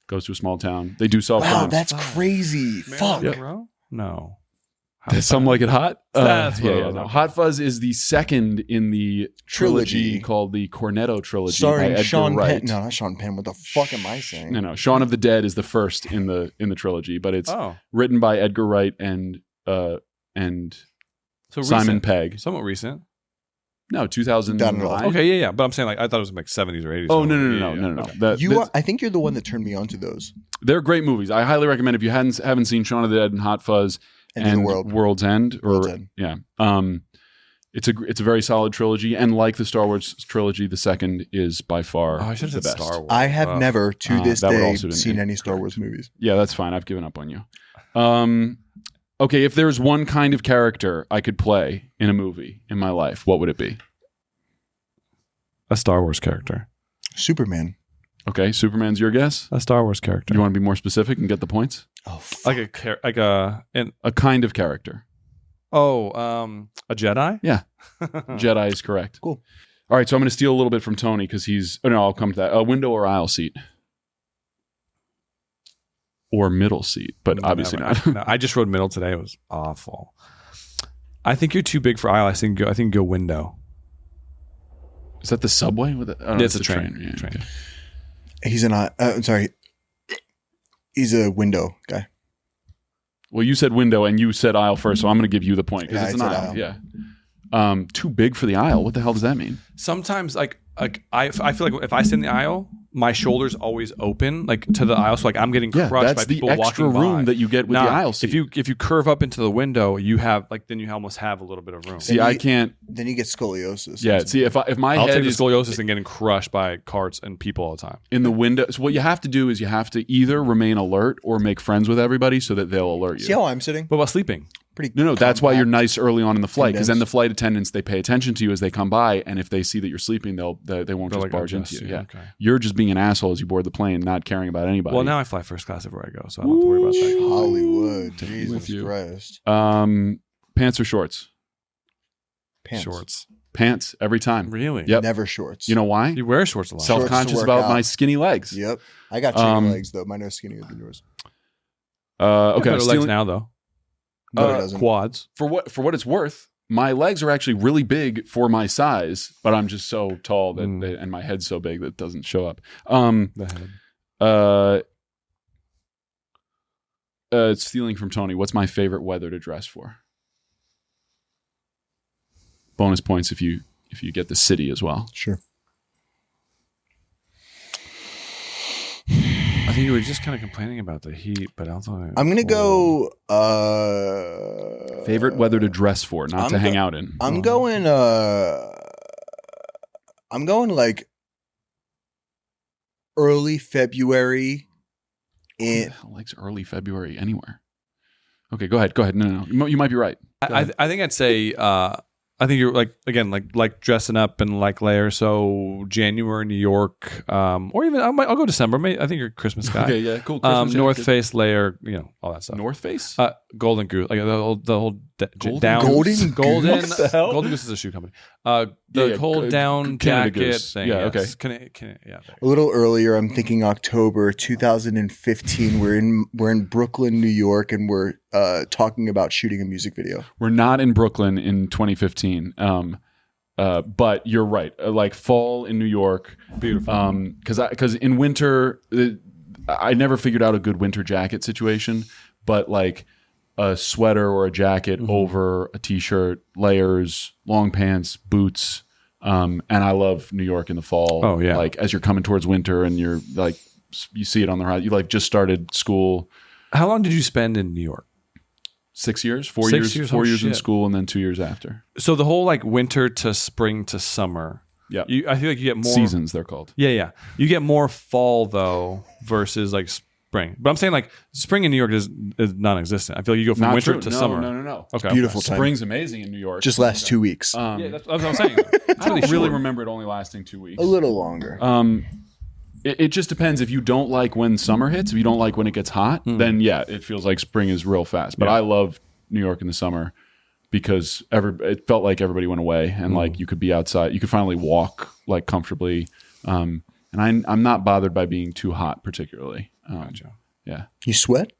Goes to a small town. They do solve Wow, crimes. that's Fuck. crazy. Marilyn Fuck. Monroe? No. Some like it hot. That's what it yeah. was. No. Hot Fuzz is the second in the trilogy called the Cornetto trilogy, by Starring Edgar Sean Wright. Penn. No, not Sean Penn. What the fuck am I saying? No. Shaun of the Dead is the first in the trilogy, but it's Oh, written by Edgar Wright and so Simon recent. Pegg. Somewhat recent. No, 2009. Done it all. Okay, yeah. But I'm saying like I thought it was like 70s or 80s. Oh, so- no. Okay. I think you're the one that turned me on to those. They're great movies. I highly recommend if you haven't seen Shaun of the Dead and Hot Fuzz End of the World. World's End. World's End. Yeah. It's a very solid trilogy, and like the Star Wars trilogy, the second is by far Oh, I should the have said best. Star Wars. I have never, to this that would day, also been seen any Star Wars movies. Yeah, that's fine. I've given up on you. Okay, if there's one kind of character I could play in a movie in my life, what would it be? A Star Wars character. Superman. Okay, Superman's your guess? A Star Wars character. You want to be more specific and get the points? Oh, fuck. A kind of character. A Jedi? Yeah. Jedi is correct. Cool. All right, so I'm going to steal a little bit from Tony because I'll come to that. A window or aisle seat? Or middle seat, but obviously not. No, I just rode middle today. It was awful. I think you're too big for aisle. I think go window. Is that the subway? It's a train. Yeah, Train. okay. He's He's a window guy. Well, you said window and you said aisle first, so I'm going to give you the point because Yeah, it's an I said aisle. aisle. Yeah. Too big for the aisle. What the hell does that mean? Sometimes I feel like if I sit in the aisle, my shoulders always open like to the aisle, so like I'm getting crushed that's by the people extra walking room by. that you get with the aisle seat. If you curve up into the window, you have then you almost have a little bit of room. See, I can't. Then you get scoliosis. Yeah. See, if my I'll head take the is scoliosis and getting crushed by carts and people all the time. in the window, so what you have to do is you have to either remain alert or make friends with everybody so that they'll alert you. See how I'm sitting? What about sleeping? Pretty. No, that's why you're compact. nice early on in the flight because then Condensed. the flight attendants they pay attention to you as they come by, and if they see that you're sleeping, they won't They'll, just like, barge adjust into you. you. Yeah, Okay. you're just being an asshole as you board the plane, not caring about anybody. Well, now I fly first class everywhere I go, so I don't have to worry about that. Hollywood. with Jesus you. Christ. Pants or shorts? Pants. Shorts. Pants every time. Really? Yep. Never shorts. You know why? You wear shorts a lot. Self- Self-conscious work about out. my skinny legs. Yep. I got chicken legs though. Mine are skinnier than yours. Okay. Better legs stealing- now though. No, it doesn't. Quads. for what it's worth, my legs are actually really big for my size, but I'm just so tall that and my head's so big that it doesn't show up. The head. Stealing from Tony. What's my favorite weather to dress for? Bonus points if you get the city as well. Sure. I think you were just kind of complaining about the heat, but also I'm gonna go. Favorite weather to dress for, not to hang out in. I'm going. I'm going like early February. Who the hell likes early February anywhere? Okay, go ahead. No. You might be right. I think I'd say I think you're like dressing up and like layers. So January, New York, or even I'll go December. I think you're a Christmas guy. Okay, yeah, cool. Christmas North jacket. Face layer, all that stuff. North Face. Golden Goose, like the whole Golden down Goose? golden. What the hell? Golden Goose is a shoe company. The whole down Canada jacket Goose. thing. Yeah, yes. okay. Yeah. A little earlier, I'm thinking October 2015. We're in Brooklyn, New York, and we're talking about shooting a music video. We're not in Brooklyn in 2015. But you're right. Like fall in New York, Beautiful. Because in winter, I never figured out a good winter jacket situation. But like a sweater or a jacket over a t-shirt, layers, long pants, boots. And I love New York in the fall. Oh, yeah. Like as you're coming towards winter and you're like, you see it on the horizon. You like just started school. How long did you spend in New York? 6 years, 4 6 years, years? 4 Oh, years in shit. school, and then 2 years after. So the whole like winter to spring to summer. Yeah, I feel like you get more seasons they're called. Yeah. You get more fall though versus like spring. But I'm saying like spring in New York is non-existent. I feel like you go from Not winter true. to No, summer. No. Okay. Beautiful time. Spring's amazing in New York. Just last 2 weeks. Yeah, that's what I'm saying. I don't really remember it only lasting 2 weeks. A little longer. It just depends. If you don't like when summer hits, if you don't like when it gets hot, then yeah, it feels like spring is real fast. But Yeah. I love New York in the summer because it felt like everybody went away and like you could be outside. You could finally walk like comfortably. And I'm not bothered by being too hot particularly. Gotcha. Yeah. You sweat?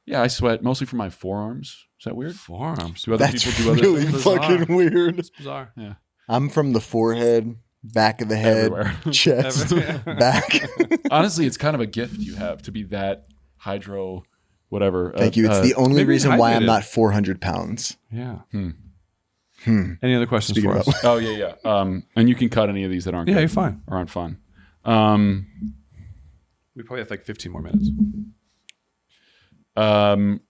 Yeah, I sweat mostly from my forearms. Is that weird? Forearms. Do other That's people do other really things? fucking weird. It's bizarre. Yeah. I'm from the forehead, back of the head, Everywhere. chest, back. Honestly, it's kind of a gift you have to be that hydro, whatever. Thank you. It's the only maybe reason why I'm hydrated. not 400 pounds. Yeah. Any other questions Speaking for of- us? Oh yeah. And you can cut any of these that aren't. Yeah, good you're fine. or aren't fun. We probably have like 15 more minutes. Brand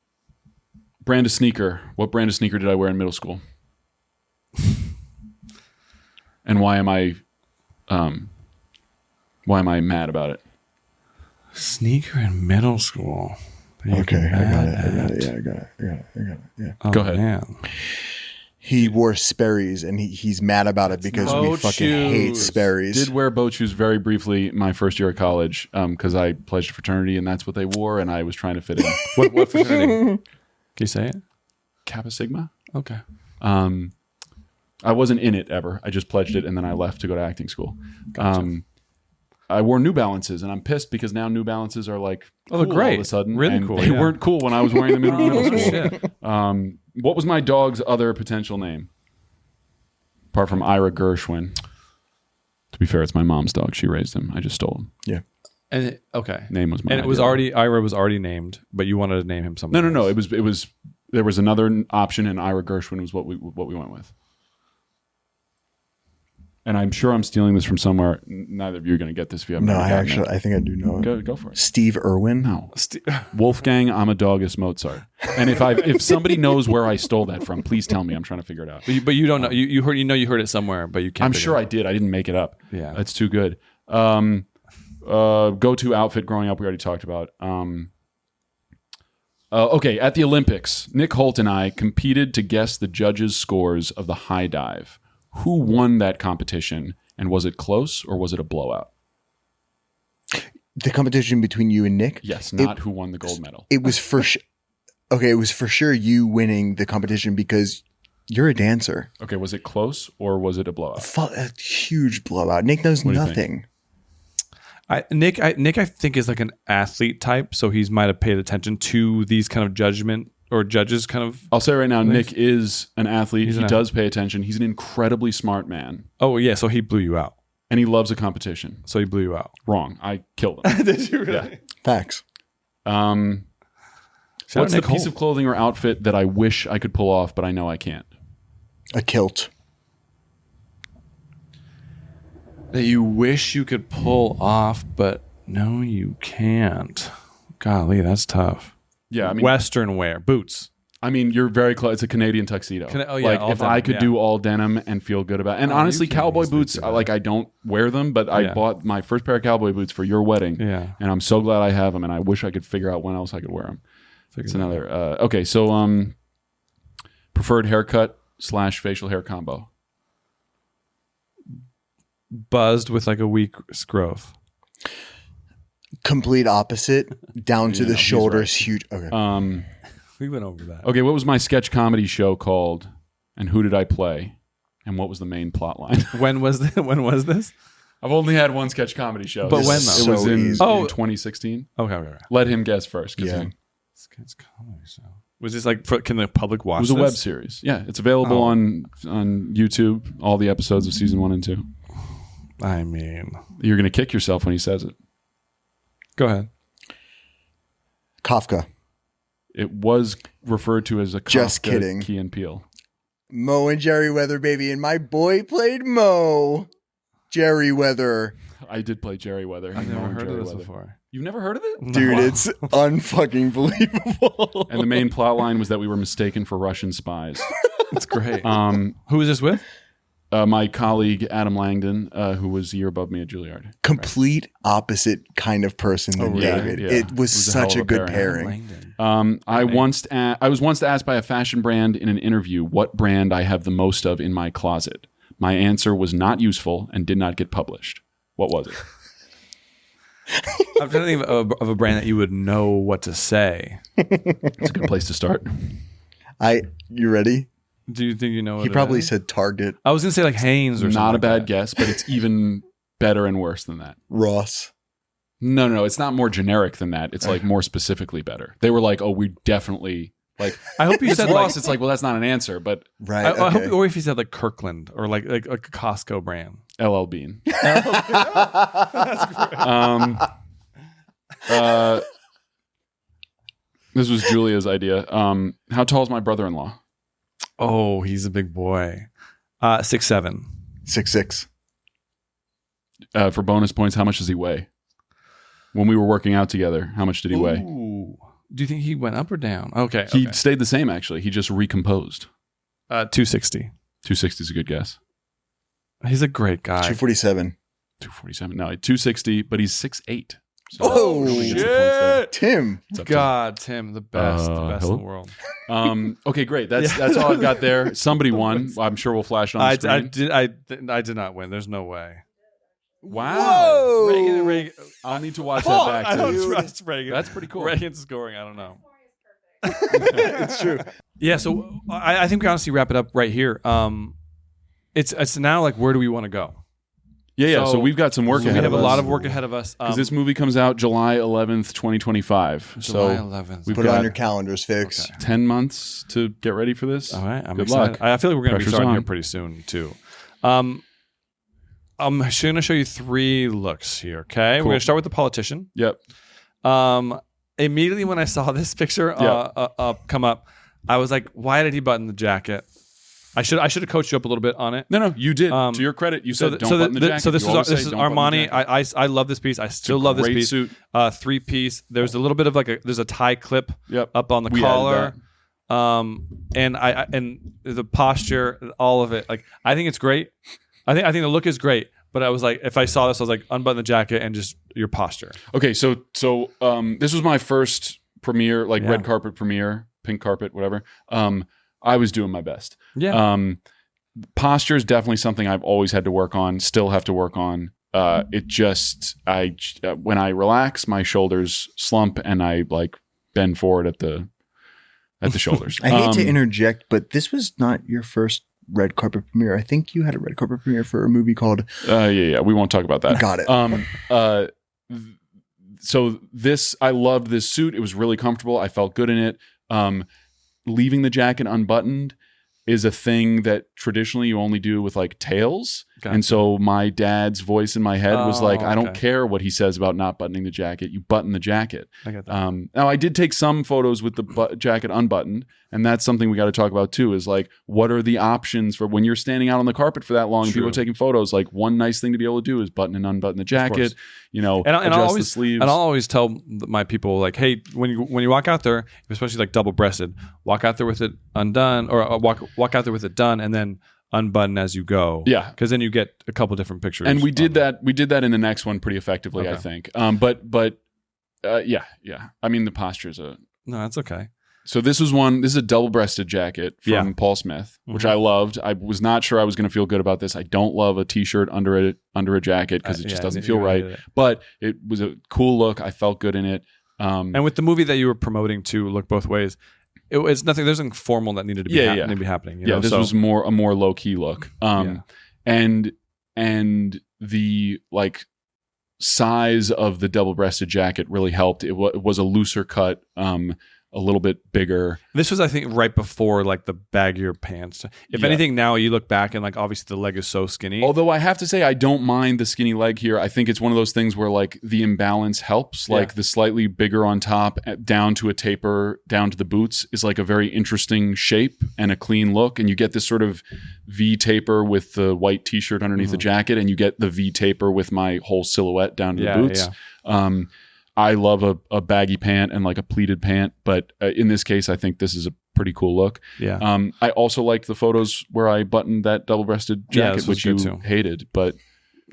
of sneaker. What brand of sneaker did I wear in middle school? And why am I mad about it? Sneaker in middle school. Okay, I got it. Yeah, I got it. Yeah. Oh, Go ahead. Man. He wore Sperry's, and he's mad about it because we Boat fucking hate shoes. Sperry's. Did wear boat shoes very briefly my first year of college because I pledged a fraternity and that's what they wore and I was trying to fit in. What fraternity? Can you say it? Kappa Sigma. Okay. I wasn't in it ever. I just pledged it and then I left to go to acting school. Gotcha. I wore New Balances and I'm pissed because now New Balances are like Oh, they're cool great. all of a sudden. Really and cool, They yeah. weren't cool when I was wearing them in middle school. Shit. What was my dog's other potential name? Apart from Ira Gershwin. To be fair, it's my mom's dog. She raised him. I just stole him. Yeah. And okay. Name was my And it was idea. already Ira was already named, but you wanted to name him something. No. else. It was there was another option and Ira Gershwin was what we went with. And I'm sure I'm stealing this from somewhere. Neither of you are going to get this if you haven't. No, already gotten it. I think I do know it. Go for it. Steve Irwin. No. Wolfgang Amadeus Mozart. And if somebody knows where I stole that from, please tell me. I'm trying to figure it out. But you don't know. You heard it somewhere, but you can't. I'm figure sure it I did. I didn't make it up. Yeah. It's too good. Go-to outfit growing up, we already talked about. Okay, at the Olympics, Nick Holt and I competed to guess the judges' scores of the high dive. Who won that competition, and was it close or was it a blowout? The competition between you and Nick. Yes, not who won the gold medal. It was for okay. It was for sure you winning the competition because you're a dancer. Okay, was it close or was it a blowout? A huge blowout. Nick knows What do you nothing. Nick, I think is like an athlete type, so he's might have paid attention to these kind of judgment or judges kind of. I'll say right now, Nick is an athlete. He's He an does pay attention. He's an incredibly smart man, Oh yeah, so he blew you out. and he loves a competition. So he blew you out. Wrong. I killed him. Did you really? Yeah. Facts. Shout What's out the Nick piece Holt. of clothing or outfit that I wish I could pull off, but I know I can't? A kilt. that you wish you could pull off, but no, you can't? Golly, that's tough. Yeah, I mean, Western wear, boots. I mean, you're very close. It's a Canadian tuxedo. Oh, yeah, like all if denim, I could yeah. do all denim and feel good about it. And Oh, honestly, you can cowboy easily boots, do that. I don't wear them, but I Yeah. bought my first pair of cowboy boots for your wedding. Yeah. And I'm so glad I have them. And I wish I could figure out when else I could wear them. Figure It's that another. Okay, so preferred haircut / facial hair combo. buzzed with like a week's growth. Complete opposite. Down to Yeah, the he's shoulders. Huge. Okay. We went over that. Okay, what was my sketch comedy show called? And who did I play? And what was the main plot line? When was this? When was this? I've only had one sketch comedy show. But This- when, It though? was So in, easy. in 2016. Okay. Let him guess first. 'Cause Yeah. he- Sketch comedy show. Was this like? Can the public watch? It was a this? web series. Yeah, it's available Oh. on YouTube. All the episodes of season 1 and 2. I mean, You're gonna kick yourself when he says it. go ahead. Kafka. It was referred to as a Just Kafka kidding. Key and Peele. Mo and Jerry Weather, baby. And my boy played Mo. Jerry Weather. I did play Jerry Weather. I've never Mo and heard Jerry of this Weather. before. You've never heard of it? Dude, No. it's unfucking believable. And the main plot line was that we were mistaken for Russian spies. It's great. Um, Who was this with? my colleague Adam Langdon, who was a year above me at Juilliard. Complete opposite kind of person than really? David. Yeah. It was It was a such hell a of a good pairing. pairing. I was once asked by a fashion brand in an interview what brand I have the most of in my closet. My answer was not useful and did not get published. What was it? I'm trying to think of a brand that you would know what to say. It's a good place to start. You ready? Do you think you know? What He it probably is? said Target. I was gonna say like Hanes or something. Not a like bad that. guess, but it's even better and worse than that. Ross. No, it's not more generic than that. It's like more specifically better. They were like, oh, we definitely like. I hope you It's said Ross. like. It's like, well, that's not an answer, but Right. I okay. hope, or if you said like Kirkland or like a Costco brand. LL Bean. This was Julia's idea. How tall is my brother-in-law? Oh, he's a big boy. 6'7". 6'6". For bonus points, how much does he weigh? When we were working out together, how much did he weigh? Ooh. Do you think he went up or down? Okay. He stayed the same, actually. He just recomposed. 260. 260 is a good guess. He's a great guy. 247. 247. No, 260, but he's 6'8". So Oh, really gets the points there. Tim. It's up to God, Tim, the best in hello? the world. Okay, great. That's all I've got there. Somebody won. I'm sure we'll flash it on the screen. I did not win. There's no way. Wow. Whoa. Reagan. I'll need to watch Oh, that back I too. don't trust Reagan. That's pretty cool. Reagan's scoring. I don't know. It's true. Yeah, so I think we honestly wrap it up right here. It's now like, where do we want to go? Yeah. So we've got some work So ahead we have of a us. lot of work ahead of us. Because this movie comes out July 11th, 2025. July so 11th. we've Put it on got your calenders, folks. Okay. 10 months to get ready for this. All right, I'm Good excited. luck. I feel like we're going to be Pressure's starting on. here pretty soon too. I'm going to show you 3 looks here. Okay, Cool. we're going to start with the politician. Yep. Immediately when I saw this picture come up, I was like, "Why did he button the jacket?" I should have coached you up a little bit on it. No, you did. To your credit, you said don't button the jacket. So this You is always say, this is "Don't button the Armani. jacket." I love this piece. I still It's a love this great piece. suit. 3-piece. There's a little bit of there's a tie clip Yep. up on the We added collar. And and the posture, all of it. Like, I think it's great. I think the look is great. But I was like, if I saw this, I was like, unbutton the jacket and just your posture. Okay, so this was my first premiere, like Yeah. red carpet premiere, pink carpet, whatever. I was doing my best. Yeah. Posture is definitely something I've always had to work on, still have to work on. It just when I relax, my shoulders slump and I like bend forward at the shoulders. I hate to interject, but this was not your first red carpet premiere. I think you had a red carpet premiere for a movie called Yeah, we won't talk about that. Got it. So I loved this suit. It was really comfortable. I felt good in it. Leaving the jacket unbuttoned is a thing that traditionally you only do with like tails. Gotcha. And so my dad's voice in my head was like, I don't okay. care what he says about not buttoning the jacket. You button the jacket. I get that. Now I did take some photos with the jacket unbuttoned, and that's something we got to talk about too, is like, what are the options for when you're standing out on the carpet for that long and people are taking photos? Like, one nice thing to be able to do is button and unbutton the jacket, and I'll adjust always, the sleeves. And I'll always tell my people, like, hey, when you walk out there, especially like double breasted, walk out there with it undone, or walk out there with it done, and then unbutton as you go. Yeah. Because then you get a couple different pictures. And we did that in the next one pretty effectively, I Okay. think. But yeah. I mean, the posture is No, that's okay. So this is a double-breasted jacket from Yeah. Paul Smith, which Mhm. I loved. I was not sure I was going to feel good about this. I don't love a t-shirt under a jacket because it just doesn't feel right. But it was a cool look. I felt good in it. And with the movie that you were promoting to look both ways, it's nothing. There's nothing formal that needed to be Yeah. be happening. You Yeah, know? this was a more low-key look. Yeah. And the like size of the double-breasted jacket really helped. It was a looser cut, a little bit bigger. This was, I think, right before like the baggier pants. If Yeah. anything, now you look back and like obviously the leg is so skinny. Although I have to say, I don't mind the skinny leg here. I think it's one of those things where like the imbalance helps. Yeah. Like the slightly bigger on top, down to a taper, down to the boots is like a very interesting shape and a clean look. And you get this sort of V taper with the white t-shirt underneath the jacket, and you get the V taper with my whole silhouette down to the boots. I love a baggy pant and like a pleated pant, but in this case, I think this is a pretty cool look. Yeah. I also liked the photos where I buttoned that double-breasted Yeah, jacket, this was which you good too. hated, but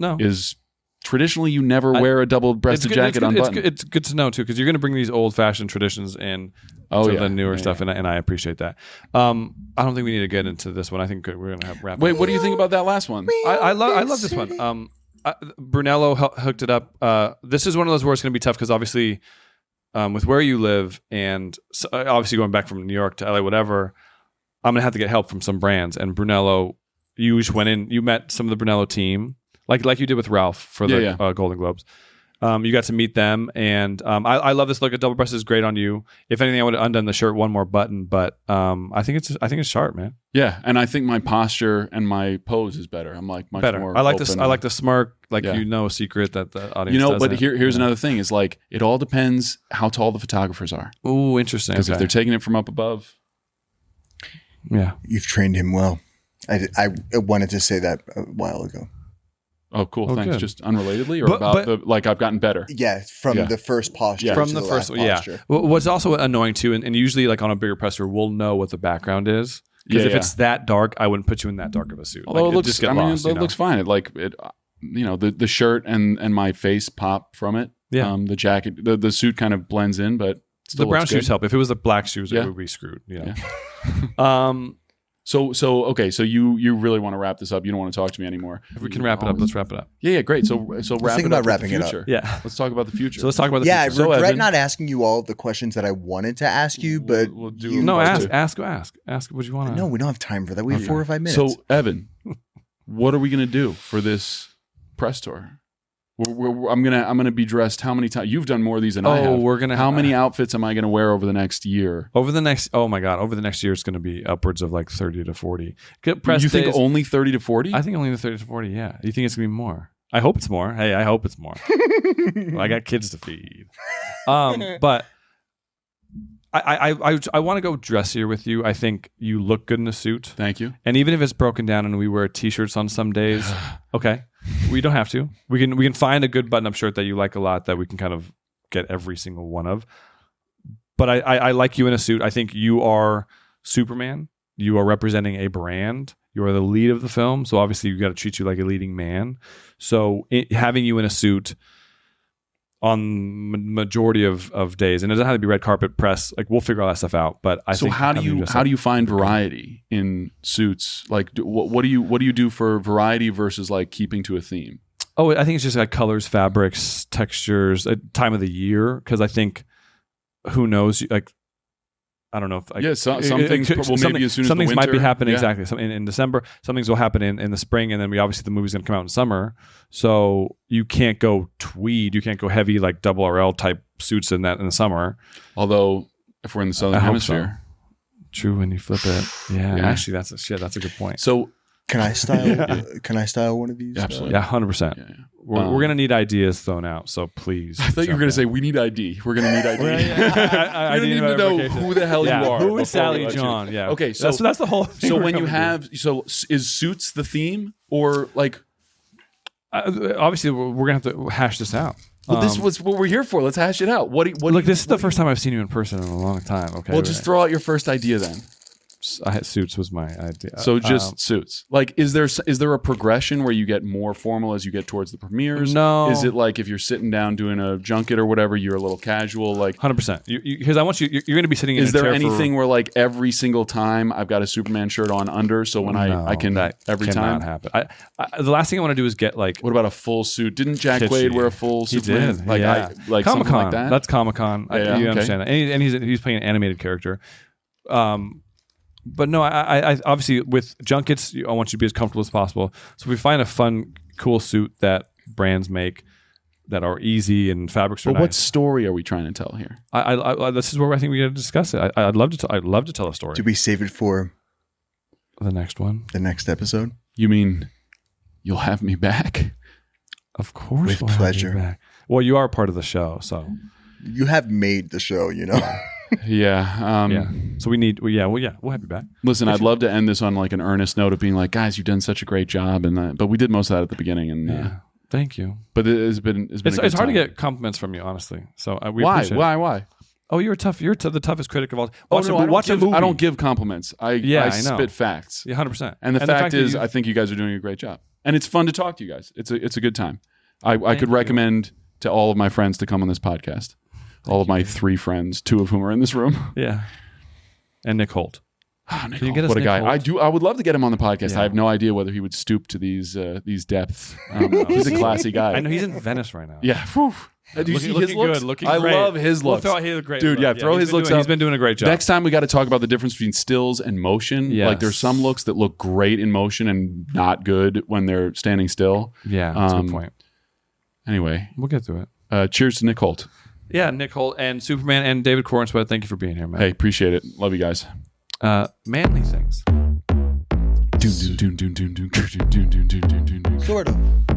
No. is traditionally you never wear a double-breasted jacket unbuttoned. It's good to know too, because you're going to bring these old-fashioned traditions in the newer stuff, and I appreciate that. I don't think we need to get into this one. I think we're going to wrap. Wait, what do you think about that last one? I love this one. Brunello hooked it up. This is one of those where it's going to be tough because obviously, with where you live and obviously going back from New York to LA, whatever, I'm going to have to get help from some brands. And Brunello, you just went in. You met some of the Brunello team, like you did with Ralph for the Golden Globes. You got to meet them, and I love this look. A double breast is great on you. If anything, I would have undone the shirt one more button, but I think it's sharp, man. Yeah, and I think my posture and my pose is better. I'm like much Better. more. I like open. I like the smirk, like Yeah. a secret that the audience. But doesn't. here's another thing: is like it all depends how tall the photographers are. Ooh, interesting. Because if Okay. they're taking it from up above, Yeah. You've trained him well. I wanted to say that a while ago. Oh, cool. Oh, Thanks. good. Just unrelatedly, or But- about the like I've gotten better. Yeah, from Yeah. the first posture. Yeah. to From the first, last yeah. posture. What's also annoying too, and usually like on a bigger presser, we'll know what the background is. Because Yeah, if yeah. it's that dark, I wouldn't put you in that dark of a suit. Although Like, it looks, just get I mean, lost, it looks fine. It like it, the shirt and my face pop from it. Yeah. The jacket, the suit kind of blends in, but still The brown looks shoes good. help. If it was the black shoes, Yeah. it would be screwed. You know? So okay. So you really want to wrap this up? You don't want to talk to me anymore? If we can wrap it up, let's wrap it up. Yeah, great. So wrap think it up. about with wrapping the it up. future. Yeah. Let's talk about the future. So let's talk about the Yeah, I future. So, regret Evan- not asking you all the questions that I wanted to ask you, but We'll do you- No, part ask two. Ask what you want to. no, we don't have time for that. We have 4 or 5 minutes. So Evan, what are we gonna do for this press tour? I'm gonna be dressed. How many times? You've done more of these than I have. we're gonna. How many outfits am I gonna wear over the next year? over the next? Oh my god! Over the next year, it's going to be upwards of like 30 to 40. Good press You think days- only 30 to 40? I think only the 30 to 40. Yeah. You think it's going to be more? I hope it's more. Hey, I hope it's more. Well, I got kids to feed. But I want to go dressier with you. I think you look good in a suit. Thank you. And even if it's broken down and we wear t-shirts on some days, okay, we don't have to. We can find a good button-up shirt that you like a lot that we can kind of get every single one of. But I like you in a suit. I think you are Superman. You are representing a brand. You are the lead of the film, so obviously you got to treat you like a leading man. So having you in a suit on majority of days, and it doesn't have to be red carpet press. Like we'll figure all that stuff out. But I So think how do having you dressed how up- do you find variety in suits? Like what do you do for variety versus like keeping to a theme? Oh, I think it's just like colors, fabrics, textures, time of the year. Because I think, who knows? Like, I don't know if like, Yeah, some things will maybe as soon as some the things might be winter. happening Yeah. exactly. Some in December, some things will happen in the spring, and then we obviously the movie's going to come out in summer. So you can't go tweed, you can't go heavy like double RL type suits in the summer. Although if we're in the southern I hope so. hemisphere, True, when you flip it, yeah. Yeah. Actually, that's a good point. so can I style? Yeah. Can I style one of these? Absolutely. Yeah, 100%. yeah, yeah. We're gonna need ideas thrown out. So please. I thought you were going to say we need ID. We're going to need ID. Well, yeah. You don't need to know verification. who the hell Yeah, you are. who before is Sally we let you- John? Yeah. Okay, so that's the whole thing. So we're when you gonna do. is suits the theme or like? Obviously we're gonna have to hash this out. Well, this was what we're here for. Let's hash it out. What Look, this is the first time I've seen you in person in a long time. Okay. Well, just throw out your first idea then. I had suits was my idea. So just suits. Like, is there a progression where you get more formal as you get towards the premieres? No. Is it like if you're sitting down doing a junket or whatever, you're a little casual? Like, 100%. Because I want you. You're going to be sitting in. is a there chair anything where like every single time I've got a Superman shirt on under, so when I can that every cannot time? happen. The last thing I want to do is get like. What about a full suit? Didn't Jack Kitschy. Quaid wear a full He Superman? did. Like, yeah. like something Comic-Con. like that. That's Comic-Con. Yeah, You okay. understand that. And he's playing an animated character. But no, I obviously with junkets, I want you to be as comfortable as possible. So if we find a fun, cool suit that brands make that are easy and fabrics are But nice. what story are we trying to tell here? This is where I think we got to discuss it. I'd love to tell a story. Do we save it for The next one, the next episode? You mean you'll have me back? of course, With we'll have you pleasure. back. Well, you are part of the show, so You have made the show, you know. Yeah. yeah. So we'll have you back. Listen, I'd love to end this on like an earnest note of being like, guys, you've done such a great job, and but we did most of that at the beginning, and Yeah. Thank you. but it's been a good It's hard to time. get compliments from you, honestly. So we Why? appreciate it. Why? Oh, you're tough. You're the toughest critic of all. Oh, Watch no, a movie. I don't give compliments. I Yeah, I know. spit facts. Yeah, 100%. And the fact that is, you- I think you guys are doing a great job, and it's fun to talk to you guys. It's a good time. I could you. recommend to all of my friends to come on this podcast. All of my 3 friends, 2 of whom are in this room. yeah, and Nick Holt. Oh, Nick Can you Holt, get us what a Nick guy! Holt? I would love to get him on the podcast. Yeah. I have no idea whether he would stoop to these depths. He's a classy guy. I know he's in Venice right now. Yeah. Whew. Do you see his looking looks? good, looking I great. love his We'll looks. throw his great Dude, look. yeah, throw he's his been looks doing- up. He's been doing a great job. Next time we got to talk about the difference between stills and motion. Yes. Like there's some looks that look great in motion and not good when they're standing still. Yeah, that's a good Um, point. Anyway, We'll get through it. cheers to Nick Holt. Yeah, Nick Holt and Superman and David Corenswet. Thank you for being here, man. Hey, appreciate it. Love you guys. Manly things. Sort of.